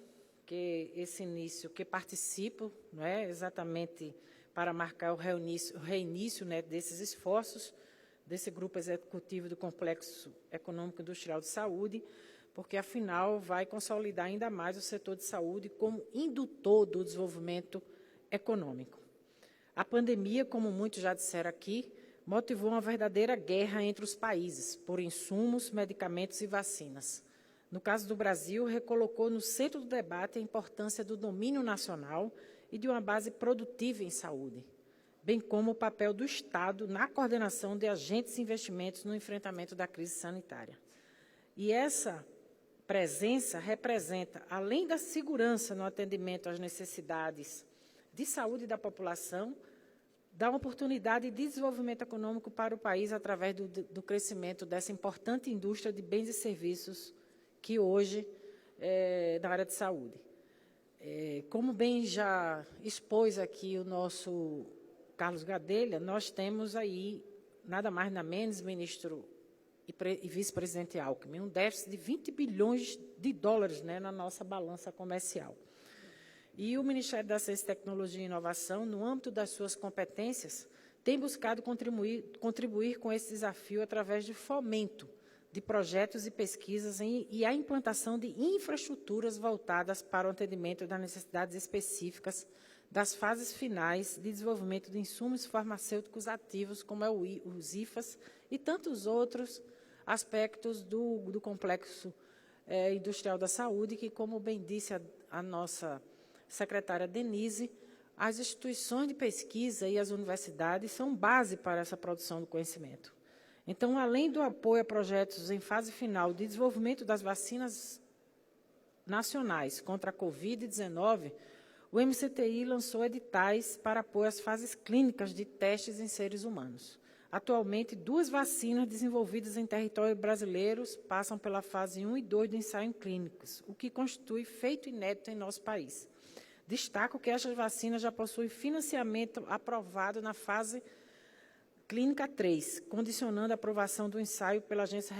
que esse início, que participo, não é, exatamente para marcar o reinício, né, desses esforços, desse grupo executivo do Complexo Econômico Industrial de Saúde, porque, afinal, vai consolidar ainda mais o setor de saúde como indutor do desenvolvimento econômico. A pandemia, como muitos já disseram aqui, motivou uma verdadeira guerra entre os países por insumos, medicamentos e vacinas. No caso do Brasil, recolocou no centro do debate a importância do domínio nacional e de uma base produtiva em saúde, bem como o papel do Estado na coordenação de agentes e investimentos no enfrentamento da crise sanitária. E essa presença representa, além da segurança no atendimento às necessidades de saúde da população, dá uma oportunidade de desenvolvimento econômico para o país através do crescimento dessa importante indústria de bens e serviços que hoje é na área de saúde. Como bem já expôs aqui o nosso Carlos Gadelha, nós temos aí, nada mais nada menos, ministro e vice-presidente Alckmin, um déficit de 20 bilhões de dólares, né, na nossa balança comercial. E o Ministério da Ciência, Tecnologia e Inovação, no âmbito das suas competências, tem buscado contribuir com esse desafio através de fomento de projetos e pesquisas e a implantação de infraestruturas voltadas para o atendimento das necessidades específicas das fases finais de desenvolvimento de insumos farmacêuticos ativos, como é os IFAs, e tantos outros aspectos do complexo industrial da saúde, que, como bem disse a nossa secretária Denise, as instituições de pesquisa e as universidades são base para essa produção do conhecimento. Então, além do apoio a projetos em fase final de desenvolvimento das vacinas nacionais contra a Covid-19, o MCTI lançou editais para apoio às fases clínicas de testes em seres humanos. Atualmente, 2 vacinas desenvolvidas em território brasileiros passam pela fase 1 e 2 do ensaio clínicos, o que constitui feito inédito em nosso país. Destaco que estas vacinas já possuem financiamento aprovado na fase clínica 3, condicionando a aprovação do ensaio pela agência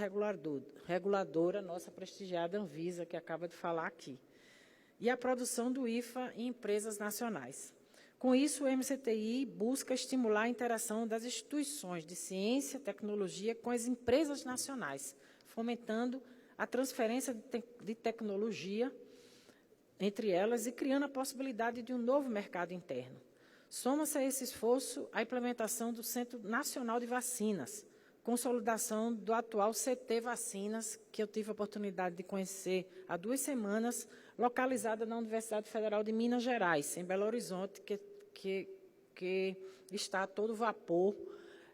reguladora, nossa prestigiada Anvisa, que acaba de falar aqui, e a produção do IFA em empresas nacionais. Com isso, o MCTI busca estimular a interação das instituições de ciência e tecnologia com as empresas nacionais, fomentando a transferência de tecnologia entre elas e criando a possibilidade de um novo mercado interno. Soma-se a esse esforço a implementação do Centro Nacional de Vacinas, consolidação do atual CT Vacinas, que eu tive a oportunidade de conhecer há 2 semanas, localizada na Universidade Federal de Minas Gerais, em Belo Horizonte, que está a todo vapor,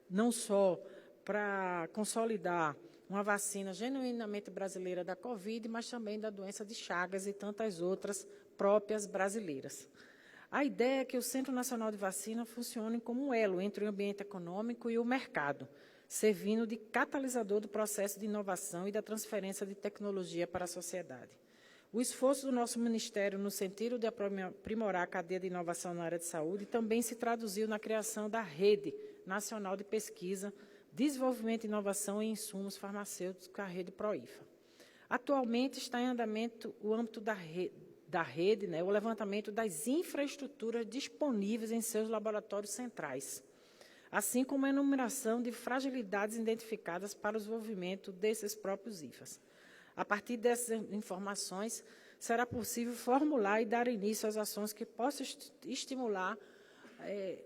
não só para consolidar uma vacina genuinamente brasileira da Covid, mas também da doença de Chagas e tantas outras próprias brasileiras. A ideia é que o Centro Nacional de Vacina funcione como um elo entre o ambiente econômico e o mercado, servindo de catalisador do processo de inovação e da transferência de tecnologia para a sociedade. O esforço do nosso Ministério no sentido de aprimorar a cadeia de inovação na área de saúde também se traduziu na criação da Rede Nacional de Pesquisa, Desenvolvimento e Inovação em Insumos Farmacêuticos, a Rede PROIFA. Atualmente está em andamento o âmbito da rede, o levantamento das infraestruturas disponíveis em seus laboratórios centrais, assim como a enumeração de fragilidades identificadas para o desenvolvimento desses próprios IFAs. A partir dessas informações, será possível formular e dar início às ações que possam estimular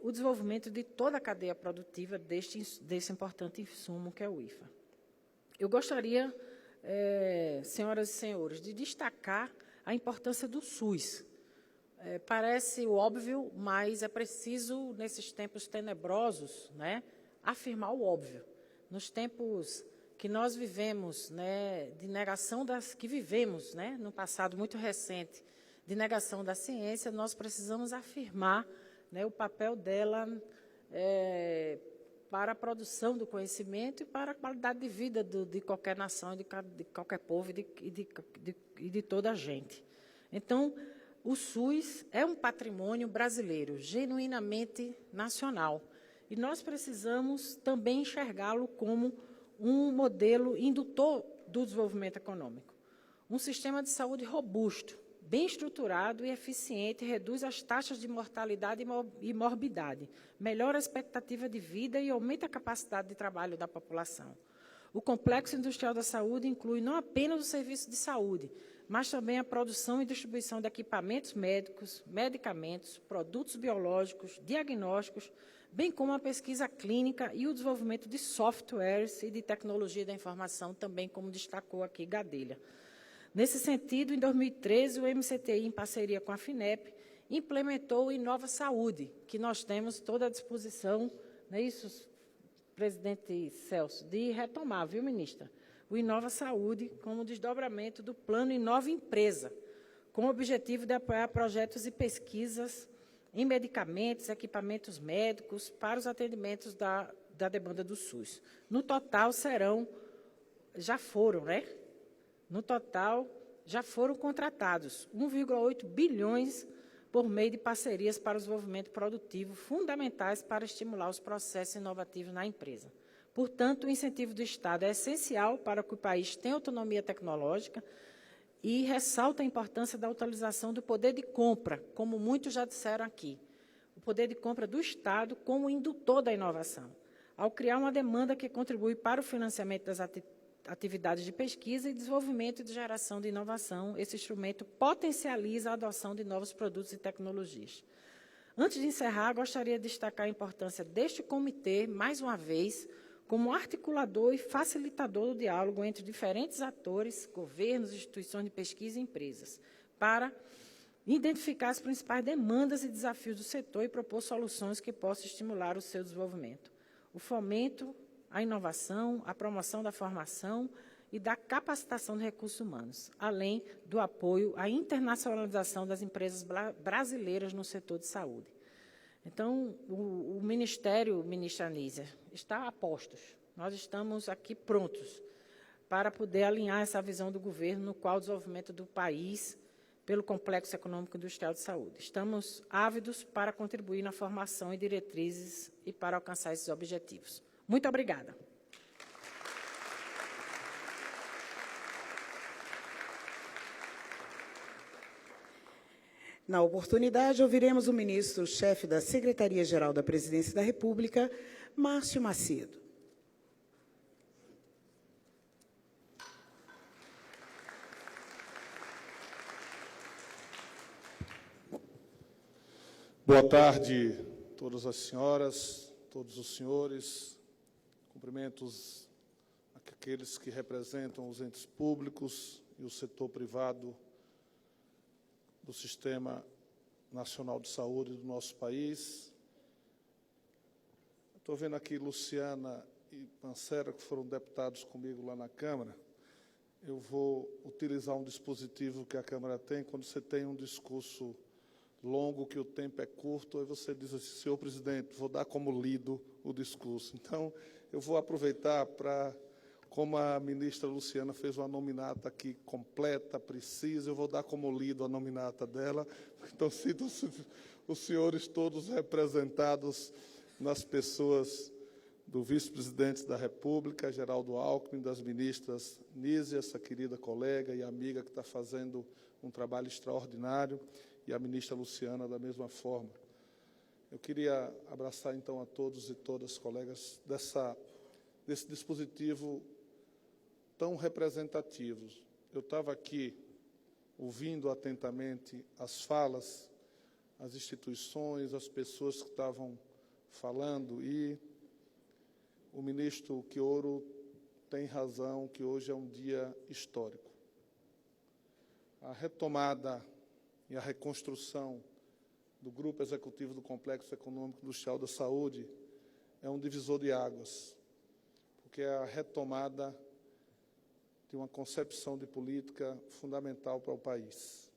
o desenvolvimento de toda a cadeia produtiva desse importante insumo que é o IFA. Eu gostaria, senhoras e senhores, de destacar a importância do SUS. Parece óbvio, mas é preciso, nesses tempos tenebrosos, afirmar o óbvio. Nos tempos que nós vivemos, de negação que vivemos, no passado muito recente, de negação da ciência, nós precisamos afirmar o papel dela para a produção do conhecimento e para a qualidade de vida de qualquer nação, de qualquer povo e de toda a gente. Então, o SUS é um patrimônio brasileiro, genuinamente nacional, e nós precisamos também enxergá-lo como um modelo indutor do desenvolvimento econômico. Um sistema de saúde robusto, bem estruturado e eficiente, reduz as taxas de mortalidade e morbidade, melhora a expectativa de vida e aumenta a capacidade de trabalho da população. O complexo industrial da saúde inclui não apenas o serviço de saúde, mas também a produção e distribuição de equipamentos médicos, medicamentos, produtos biológicos, diagnósticos, bem como a pesquisa clínica e o desenvolvimento de softwares e de tecnologia da informação, também como destacou aqui Gadelha. Nesse sentido, em 2013, o MCTI, em parceria com a FINEP, implementou o Inova Saúde, que nós temos toda a disposição, não é isso, presidente Celso, de retomar, viu, ministra? O Inova Saúde como desdobramento do plano Inova Empresa, com o objetivo de apoiar projetos e pesquisas em medicamentos, equipamentos médicos para os atendimentos da demanda do SUS. No total, já foram contratados 1,8 bilhões por meio de parcerias para o desenvolvimento produtivo, fundamentais para estimular os processos inovativos na empresa. Portanto, o incentivo do Estado é essencial para que o país tenha autonomia tecnológica e ressalta a importância da utilização do poder de compra, como muitos já disseram aqui, o poder de compra do Estado como indutor da inovação, ao criar uma demanda que contribui para o financiamento das atividades de pesquisa e desenvolvimento e de geração de inovação. Esse instrumento potencializa a adoção de novos produtos e tecnologias. Antes de encerrar, gostaria de destacar a importância deste comitê, mais uma vez, como articulador e facilitador do diálogo entre diferentes atores, governos, instituições de pesquisa e empresas, para identificar as principais demandas e desafios do setor e propor soluções que possam estimular o seu desenvolvimento. O fomento à inovação, a promoção da formação e da capacitação de recursos humanos, além do apoio à internacionalização das empresas brasileiras no setor de saúde. Então, o Ministério, ministra Anísia, está a postos. Nós estamos aqui prontos para poder alinhar essa visão do governo, no qual o desenvolvimento do país, pelo Complexo Econômico Industrial de Saúde. Estamos ávidos para contribuir na formação e diretrizes e para alcançar esses objetivos. Muito obrigada. Na oportunidade, ouviremos o ministro-chefe da Secretaria-Geral da Presidência da República, Márcio Macedo. Boa tarde, todas as senhoras, todos os senhores. Cumprimentos aqueles que representam os entes públicos e o setor privado do Sistema Nacional de Saúde do nosso país. Estou vendo aqui Luciana e Pancera, que foram deputados comigo lá na Câmara. Eu vou utilizar um dispositivo que a Câmara tem, quando você tem um discurso longo, que o tempo é curto, aí você diz assim: senhor presidente, vou dar como lido o discurso. Então, eu vou aproveitar para, como a ministra Luciana fez uma nominata aqui completa, precisa, eu vou dar como lido a nominata dela. Então, sinto os senhores todos representados nas pessoas do vice-presidente da República, Geraldo Alckmin, das ministras Nízia, essa querida colega e amiga que está fazendo um trabalho extraordinário, e a ministra Luciana da mesma forma. Eu queria abraçar, então, a todos e todas, colegas, desse dispositivo tão representativo. Eu estava aqui ouvindo atentamente as falas, as instituições, as pessoas que estavam falando, e o ministro Quioro tem razão que hoje é um dia histórico. A retomada e a reconstrução do Grupo Executivo do Complexo Econômico Industrial da Saúde é um divisor de águas, porque é a retomada de uma concepção de política fundamental para o país.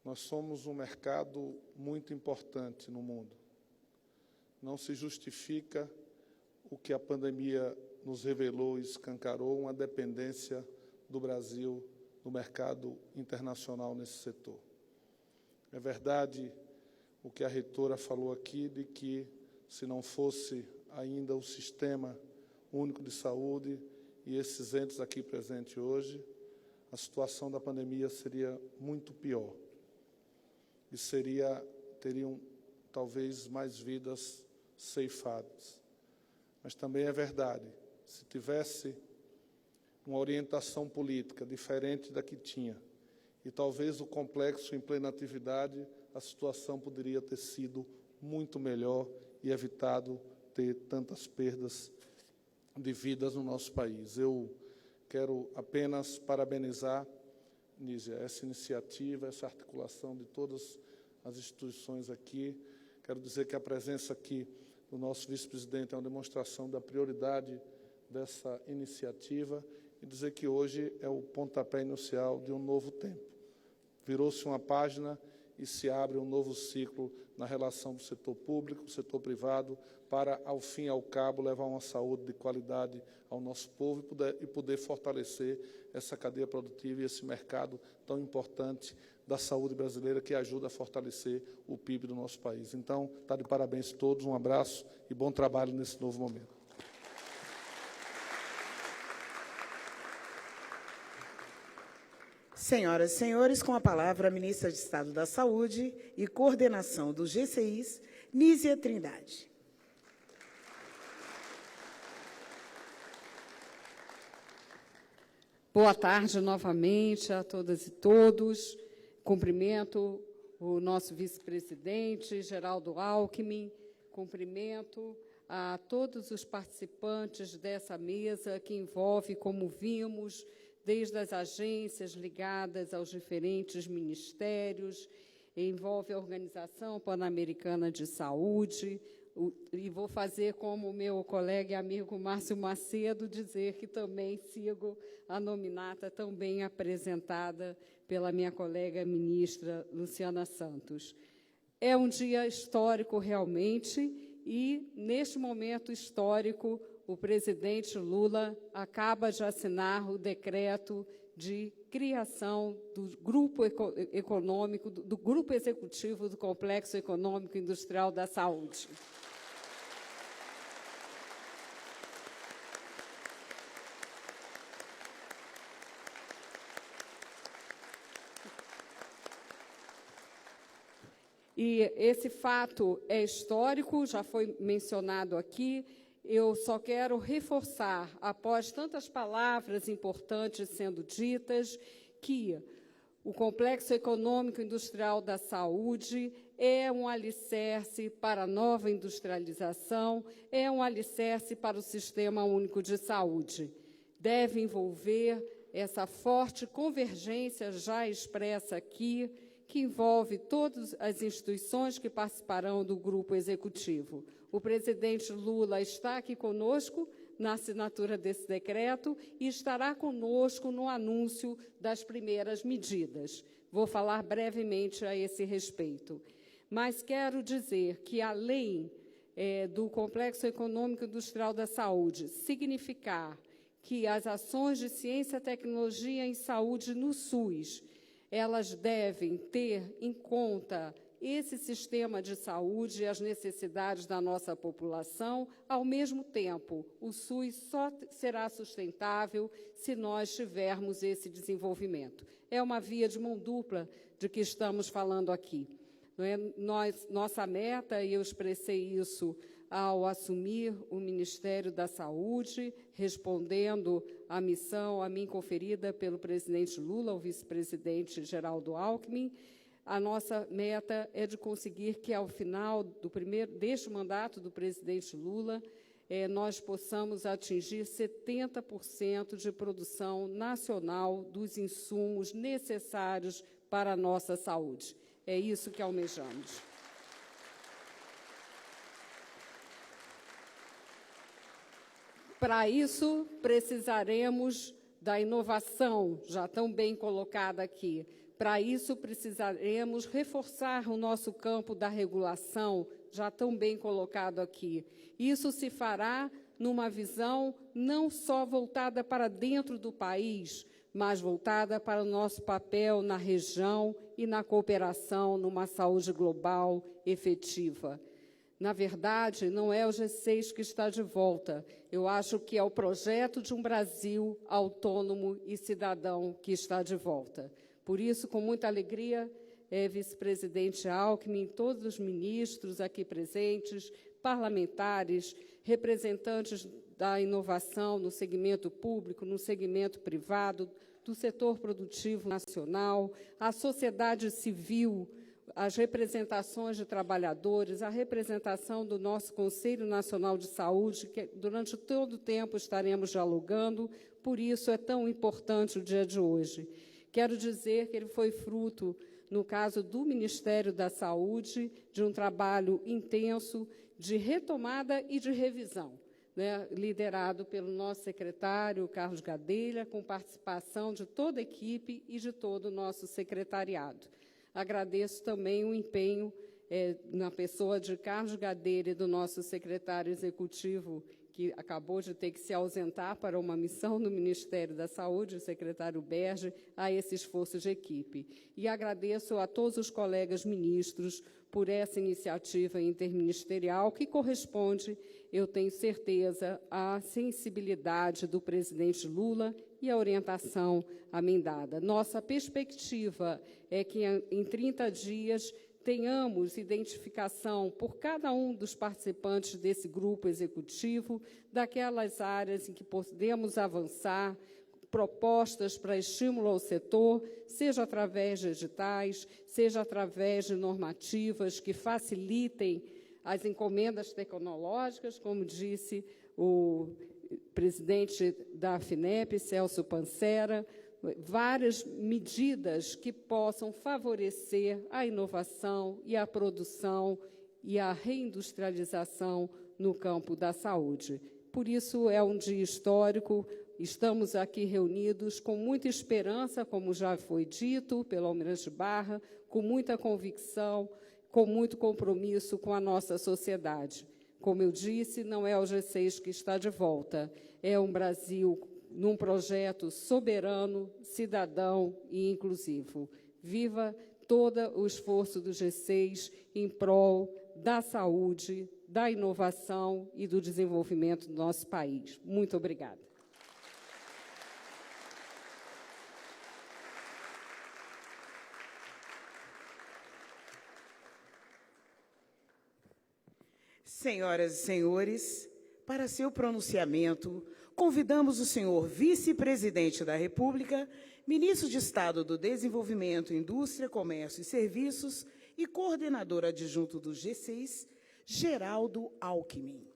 Nós somos um mercado muito importante no mundo. Não se justifica o que a pandemia nos revelou e escancarou, uma dependência do Brasil no mercado internacional nesse setor. É verdade o que a reitora falou aqui, de que, se não fosse ainda o Sistema Único de Saúde e esses entes aqui presentes hoje, a situação da pandemia seria muito pior. E teriam, talvez, mais vidas ceifadas. Mas também é verdade, se tivesse uma orientação política diferente da que tinha, e talvez o complexo em plena atividade, a situação poderia ter sido muito melhor e evitado ter tantas perdas de vidas no nosso país. Eu quero apenas parabenizar, Nízia, essa iniciativa, essa articulação de todas as instituições aqui. Quero dizer que a presença aqui do nosso vice-presidente é uma demonstração da prioridade dessa iniciativa, e dizer que hoje é o pontapé inicial de um novo tempo. Virou-se uma página e se abre um novo ciclo na relação do setor público, do setor privado, para, ao fim e ao cabo, levar uma saúde de qualidade ao nosso povo e poder fortalecer essa cadeia produtiva e esse mercado tão importante da saúde brasileira, que ajuda a fortalecer o PIB do nosso país. Então, está de parabéns a todos, um abraço e bom trabalho nesse novo momento. Senhoras e senhores, com a palavra a ministra de Estado da Saúde e Coordenação dos GCIs, Nízia Trindade. Boa tarde novamente a todas e todos. Cumprimento o nosso vice-presidente, Geraldo Alckmin. Cumprimento a todos os participantes dessa mesa que envolve, como vimos, desde as agências ligadas aos diferentes ministérios, envolve a Organização Pan-Americana de Saúde, e vou fazer como o meu colega e amigo Márcio Macedo, dizer que também sigo a nominata tão bem apresentada pela minha colega ministra Luciana Santos. É um dia histórico realmente, e neste momento histórico o presidente Lula acaba de assinar o decreto de criação do grupo econômico, do grupo executivo do Complexo Econômico e Industrial da Saúde. E esse fato é histórico, já foi mencionado aqui. Eu só quero reforçar, após tantas palavras importantes sendo ditas, que o Complexo Econômico e Industrial da Saúde é um alicerce para a nova industrialização, é um alicerce para o Sistema Único de Saúde. Deve envolver essa forte convergência já expressa aqui, que envolve todas as instituições que participarão do grupo executivo. O presidente Lula está aqui conosco na assinatura desse decreto e estará conosco no anúncio das primeiras medidas. Vou falar brevemente a esse respeito. Mas quero dizer que, além do Complexo Econômico e Industrial da Saúde significar que as ações de ciência, tecnologia em saúde no SUS, elas devem ter em conta esse sistema de saúde e as necessidades da nossa população. Ao mesmo tempo, o SUS só será sustentável se nós tivermos esse desenvolvimento. É uma via de mão dupla de que estamos falando aqui. Não é? Nossa meta, e eu expressei isso ao assumir o Ministério da Saúde, respondendo à missão a mim conferida pelo presidente Lula, ao vice-presidente Geraldo Alckmin, a nossa meta é de conseguir que, ao final deste mandato do presidente Lula, nós possamos atingir 70% de produção nacional dos insumos necessários para a nossa saúde. É isso que almejamos. Para isso, precisaremos da inovação, já tão bem colocada aqui. Para isso, precisaremos reforçar o nosso campo da regulação, já tão bem colocado aqui. Isso se fará numa visão não só voltada para dentro do país, mas voltada para o nosso papel na região e na cooperação numa saúde global efetiva. Na verdade, não é o G6 que está de volta. Eu acho que é o projeto de um Brasil autônomo e cidadão que está de volta. Por isso, com muita alegria, vice-presidente Alckmin, todos os ministros aqui presentes, parlamentares, representantes da inovação no segmento público, no segmento privado, do setor produtivo nacional, a sociedade civil, as representações de trabalhadores, a representação do nosso Conselho Nacional de Saúde, que durante todo o tempo estaremos dialogando, por isso é tão importante o dia de hoje. Quero dizer que ele foi fruto, no caso do Ministério da Saúde, de um trabalho intenso de retomada e de revisão, né, liderado pelo nosso secretário, Carlos Gadelha, com participação de toda a equipe e de todo o nosso secretariado. Agradeço também o empenho na pessoa de Carlos Gadelha e do nosso secretário executivo, que acabou de ter que se ausentar para uma missão no Ministério da Saúde, o secretário Berge, a esse esforço de equipe. E agradeço a todos os colegas ministros por essa iniciativa interministerial, que corresponde, eu tenho certeza, à sensibilidade do presidente Lula e à orientação a mim dada. Nossa perspectiva é que, em 30 dias, tenhamos identificação por cada um dos participantes desse grupo executivo, daquelas áreas em que podemos avançar, propostas para estímulo ao setor, seja através de editais, seja através de normativas que facilitem as encomendas tecnológicas, como disse o presidente da FINEP, Celso Pancera, várias medidas que possam favorecer a inovação e a produção e a reindustrialização no campo da saúde. Por isso, é um dia histórico. Estamos aqui reunidos com muita esperança, como já foi dito pelo Almirante Barra, com muita convicção, com muito compromisso com a nossa sociedade. Como eu disse, não é o G6 que está de volta, é um Brasil num projeto soberano, cidadão e inclusivo. Viva todo o esforço do G6 em prol da saúde, da inovação e do desenvolvimento do nosso país. Muito obrigada. Senhoras e senhores, para seu pronunciamento, convidamos o senhor vice-presidente da República, ministro de Estado do Desenvolvimento, Indústria, Comércio e Serviços e coordenador adjunto do G6, Geraldo Alckmin.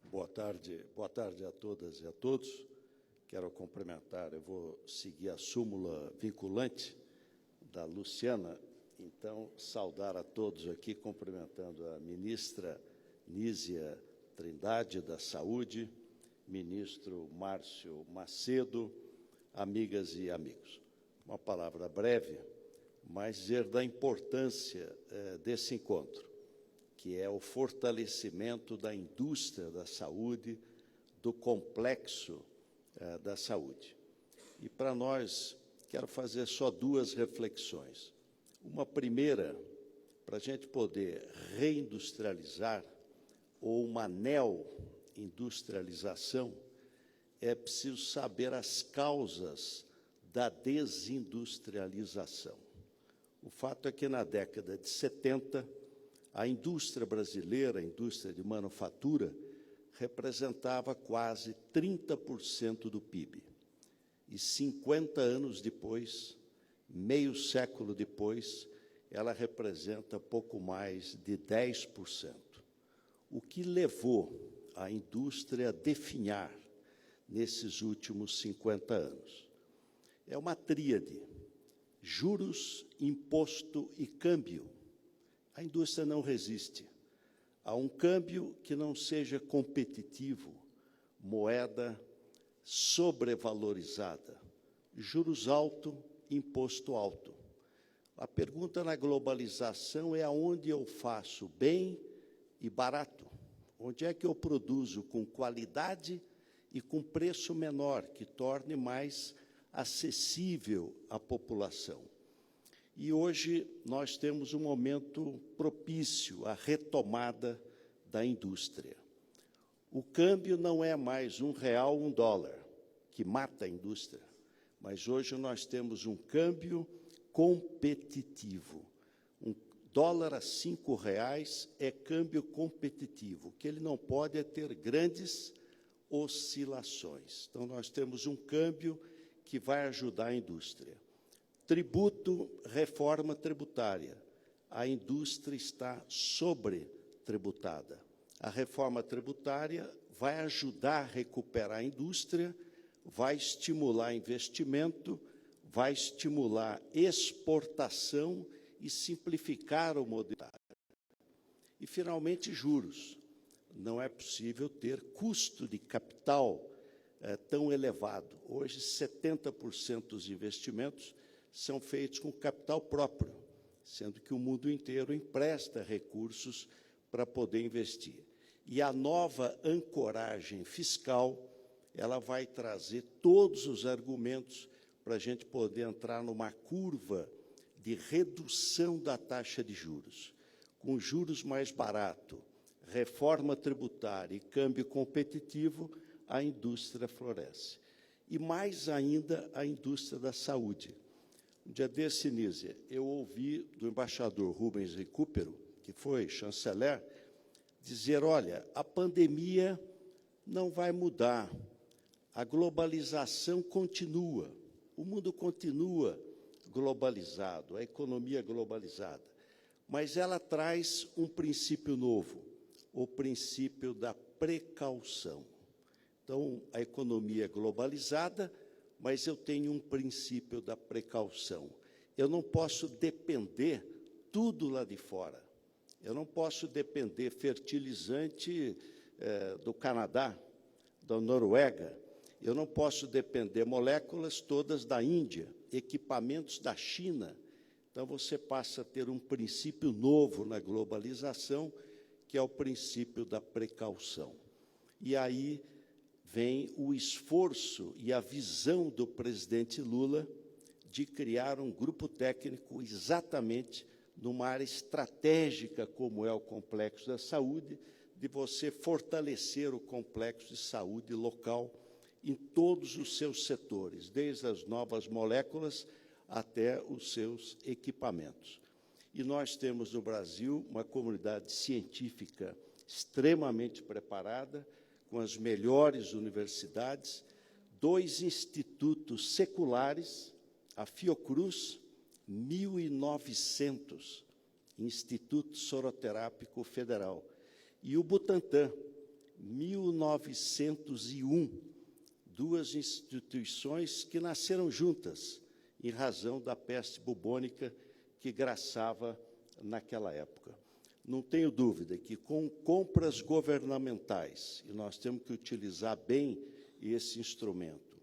Boa tarde a todas e a todos. Quero cumprimentar, eu vou seguir a súmula vinculante da Luciana, então saudar a todos aqui, cumprimentando a ministra Nízia Trindade, da Saúde, ministro Márcio Macedo, amigas e amigos. Uma palavra breve, mas dizer da importância desse encontro, que é o fortalecimento da indústria da saúde, do complexo da saúde. E para nós, quero fazer só duas reflexões. Uma primeira, para a gente poder reindustrializar, ou uma neo-industrialização, é preciso saber as causas da desindustrialização. O fato é que, na década de 70, a indústria brasileira, a indústria de manufatura, representava quase 30% do PIB. E 50 anos depois, meio século depois, ela representa pouco mais de 10%. O que levou a indústria a definhar nesses últimos 50 anos? É uma tríade: juros, imposto e câmbio. A indústria não resiste a um câmbio que não seja competitivo, moeda sobrevalorizada, juros altos, imposto alto. A pergunta na globalização é aonde eu faço bem e barato, onde é que eu produzo com qualidade e com preço menor, que torne mais acessível à população. E hoje nós temos um momento propício à retomada da indústria. O câmbio não é mais R$1, $1, que mata a indústria, mas hoje nós temos um câmbio competitivo. $1 a R$5 é câmbio competitivo, que ele não pode ter grandes oscilações. Então, nós temos um câmbio que vai ajudar a indústria. Tributo, reforma tributária. A indústria está sobretributada. A reforma tributária vai ajudar a recuperar a indústria, vai estimular investimento, vai estimular exportação e simplificar o modelo. E, finalmente, juros. Não é possível ter custo de capital tão elevado. Hoje, 70% dos investimentos são feitos com capital próprio, sendo que o mundo inteiro empresta recursos para poder investir. E a nova ancoragem fiscal, ela vai trazer todos os argumentos para a gente poder entrar numa curva de redução da taxa de juros. Com juros mais baratos, reforma tributária e câmbio competitivo, a indústria floresce. E mais ainda a indústria da saúde. Um dia desse, Nízia, eu ouvi do embaixador Rubens Recupero, que foi chanceler, dizer, olha, a pandemia não vai mudar, a globalização continua, o mundo continua globalizado, a economia globalizada, mas ela traz um princípio novo, o princípio da precaução. Então, a economia é globalizada, mas eu tenho um princípio da precaução. Eu não posso depender tudo lá de fora. Eu não posso depender fertilizante do Canadá, da Noruega. Eu não posso depender moléculas todas da Índia, equipamentos da China. Então, você passa a ter um princípio novo na globalização, que é o princípio da precaução. E aí vem o esforço e a visão do presidente Lula de criar um grupo técnico exatamente numa área estratégica como é o complexo da saúde, de você fortalecer o complexo de saúde local em todos os seus setores, desde as novas moléculas até os seus equipamentos. E nós temos no Brasil uma comunidade científica extremamente preparada, com as melhores universidades, 2 institutos seculares, a Fiocruz, 1.900, Instituto Soroterápico Federal, e o Butantan, 1901, 2 instituições que nasceram juntas, em razão da peste bubônica que graçava naquela época. Não tenho dúvida que, com compras governamentais, e nós temos que utilizar bem esse instrumento,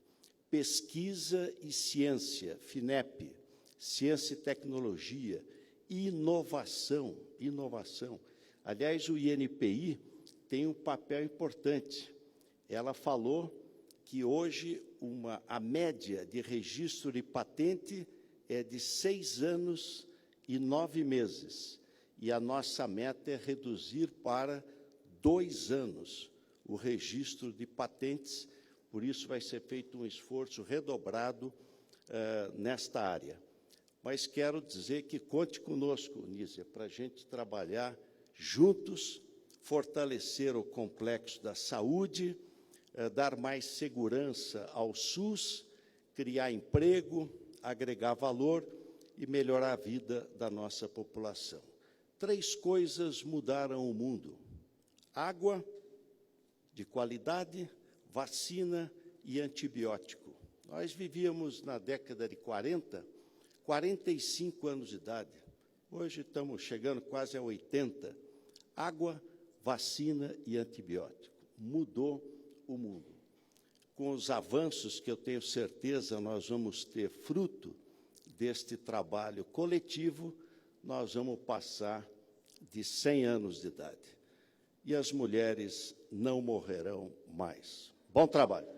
pesquisa e ciência, FINEP, ciência e tecnologia, inovação. Aliás, o INPI tem um papel importante. Ela falou que hoje a média de registro de patente é de 6 anos e 9 meses. E a nossa meta é reduzir para 2 anos o registro de patentes, por isso vai ser feito um esforço redobrado nesta área. Mas quero dizer que conte conosco, Nízia, para a gente trabalhar juntos, fortalecer o complexo da saúde, dar mais segurança ao SUS, criar emprego, agregar valor e melhorar a vida da nossa população. 3 coisas mudaram o mundo: água de qualidade, vacina e antibiótico. Nós vivíamos na década de 40, 45 anos de idade. Hoje estamos chegando quase a 80. Água, vacina e antibiótico. Mudou o mundo. Com os avanços que eu tenho certeza nós vamos ter fruto deste trabalho coletivo, nós vamos passar de 100 anos de idade. E as mulheres não morrerão mais. Bom trabalho.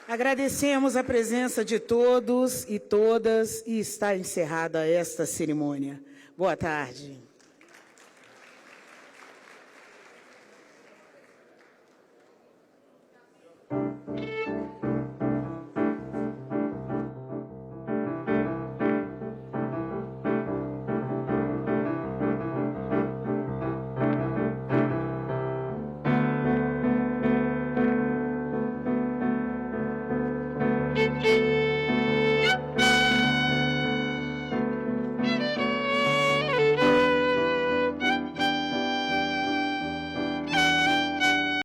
Agradecemos a presença de todos e todas e está encerrada esta cerimônia. Boa tarde.